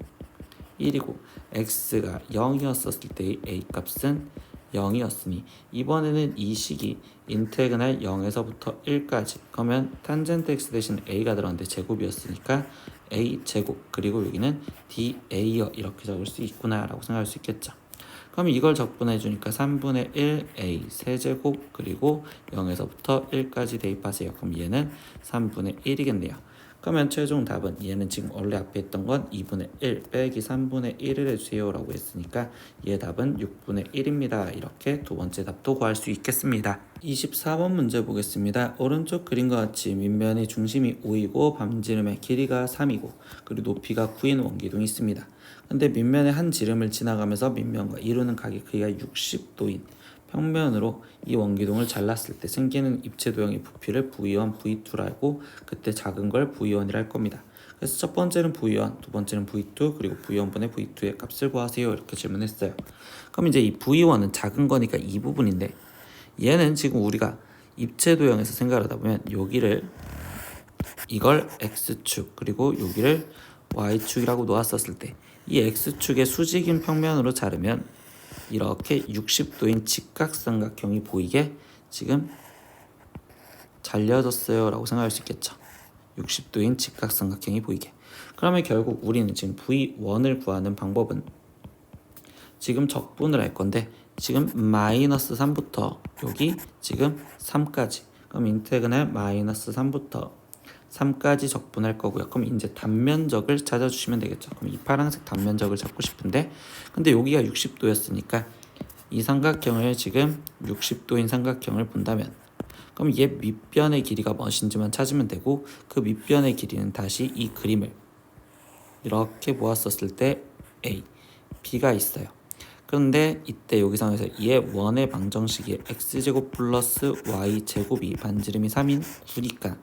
1이고 x가 0이었었을 때의 a 값은 0이었으니 이번에는 이 식이 인테그랄 0에서부터 1까지 그러면 탄젠트 x 대신 a가 들어갔는데 제곱이었으니까 a 제곱 그리고 여기는 dA여 이렇게 적을 수 있구나 라고 생각할 수 있겠죠. 그럼 이걸 적분해 주니까 3분의 1 a 세제곱 그리고 0에서부터 1까지 대입하세요. 그럼 얘는 3분의 1이겠네요. 그러면 최종 답은 얘는 지금 원래 앞에 했던 건 2분의 1 빼기 3분의 1을 해주세요 라고 했으니까 얘 답은 6분의 1입니다. 이렇게 두 번째 답도 구할 수 있겠습니다. 24번 문제 보겠습니다. 오른쪽 그림과 같이 밑면의 중심이 5이고 반지름의 길이가 3이고 그리고 높이가 9인 원기둥이 있습니다. 근데 밑면의 한 지름을 지나가면서 밑면과 이루는 각의 크기가 60도인 평면으로 이 원기둥을 잘랐을 때 생기는 입체도형의 부피를 V1, V2라 하고 그때 작은 걸 V1이라 할 겁니다. 그래서 첫 번째는 V1, 두 번째는 V2, 그리고 V1분의 V2의 값을 구하세요 이렇게 질문했어요. 그럼 이제 이 V1은 작은 거니까 이 부분인데 얘는 지금 우리가 입체도형에서 생각을 하다 보면 여기를 이걸 X축 그리고 여기를 Y축이라고 놓았었을 때 이 X축의 수직인 평면으로 자르면 이렇게 60도인 직각삼각형이 보이게 지금 잘려졌어요 라고 생각할 수 있겠죠. 60도인 직각삼각형이 보이게. 그러면 결국 우리는 지금 V1을 구하는 방법은 지금 적분을 할 건데 지금 마이너스 3부터 여기 지금 3까지 그럼 인테그랄 마이너스 3부터 3까지 적분할 거고요. 그럼 이제 단면적을 찾아주시면 되겠죠. 그럼 이 파란색 단면적을 찾고 싶은데 근데 여기가 60도였으니까 이 삼각형을 지금 60도인 삼각형을 본다면 그럼 얘 밑변의 길이가 무엇인지만 찾으면 되고 그 밑변의 길이는 다시 이 그림을 이렇게 모았었을 때 A, B가 있어요. 그런데 이때 여기 상에서 얘 원의 방정식이 x제곱 플러스 y제곱이 반지름이 3인 9니까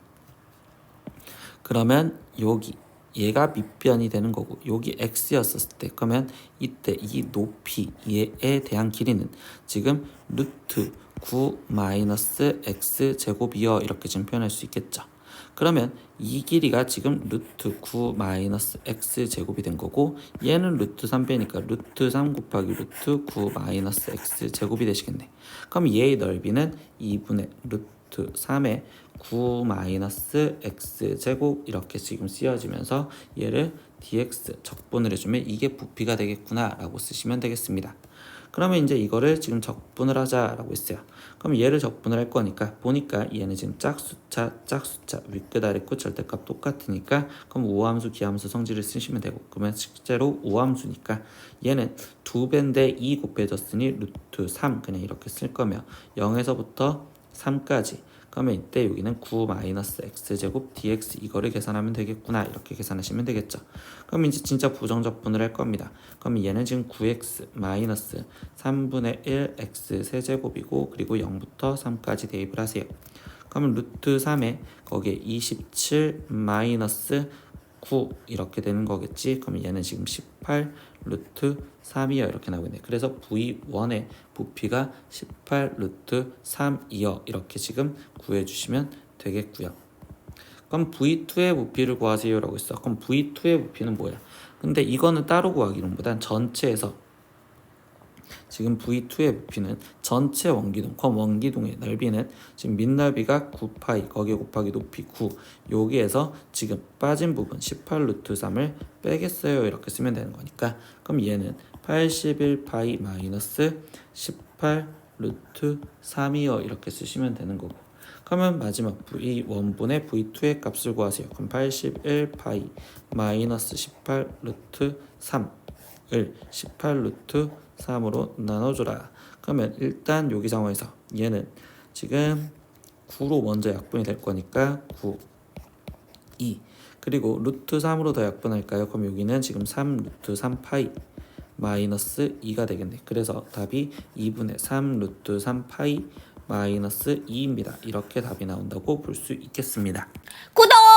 그러면 여기 얘가 밑변이 되는 거고 여기 x였었을 때 그러면 이때 이 높이 얘에 대한 길이는 지금 루트 9 마이너스 x제곱이요 이렇게 지금 표현할 수 있겠죠. 그러면 이 길이가 지금 루트 9 마이너스 x제곱이 된 거고 얘는 루트 3배니까 루트 3 곱하기 루트 9 마이너스 x제곱이 되시겠네. 그럼 얘의 넓이는 2분의 루트 3의 9 마이너스 x제곱 이렇게 지금 쓰여지면서 얘를 dx 적분을 해주면 이게 부피가 되겠구나 라고 쓰시면 되겠습니다. 그러면 이제 이거를 지금 적분을 하자라고 했어요. 그럼 얘를 적분을 할 거니까 보니까 얘는 지금 짝숫자 윗끝 아래끝 절대값 똑같으니까 그럼 우함수 기함수 성질을 쓰시면 되고 그러면 실제로 우함수니까 얘는 2배인데 2 곱해졌으니 루트 3 그냥 이렇게 쓸 거면 0에서부터 3까지 그러면 이때 여기는 9 마이너스 x제곱 dx 이거를 계산하면 되겠구나 이렇게 계산하시면 되겠죠. 그럼 이제 진짜 부정적분을 할 겁니다. 그럼 얘는 지금 9x 마이너스 3분의 1 x 세제곱이고 그리고 0부터 3까지 대입을 하세요. 그러면 루트 3에 거기에 27 마이너스 9 이렇게 되는 거겠지. 그러면 얘는 지금 18 루트 3이요 이렇게 나오겠네. 그래서 V1의 부피가 18 루트 3이요 이렇게 지금 구해주시면 되겠고요. 그럼 V2의 부피를 구하세요 라고 했어. 그럼 V2의 부피는 뭐야? 근데 이거는 따로 구하기보단 전체에서 지금 V2의 부피는 전체 원기둥, 그럼 원기둥의 넓이는 지금 밑넓이가 9파이, 거기에 곱하기 높이 9 여기에서 지금 빠진 부분 18 루트 3을 빼겠어요 이렇게 쓰면 되는 거니까 그럼 얘는 81파이 마이너스 18 루트 3이요 이렇게 쓰시면 되는 거고 그러면 마지막 V1분의 V2의 값을 구하세요. 그럼 81파이 마이너스 18 루트 3을 18 루트 3으로 나눠줘라. 그러면 일단 여기 상황에서 얘는 지금 9로 먼저 약분이 될 거니까 9, 2 그리고 루트 3으로 더 약분할까요? 그럼 여기는 지금 3 루트 3파이 마이너스 2가 되겠네. 그래서 답이 2분의 3 루트 3파이 마이너스 2입니다. 이렇게 답이 나온다고 볼 수 있겠습니다. 구독!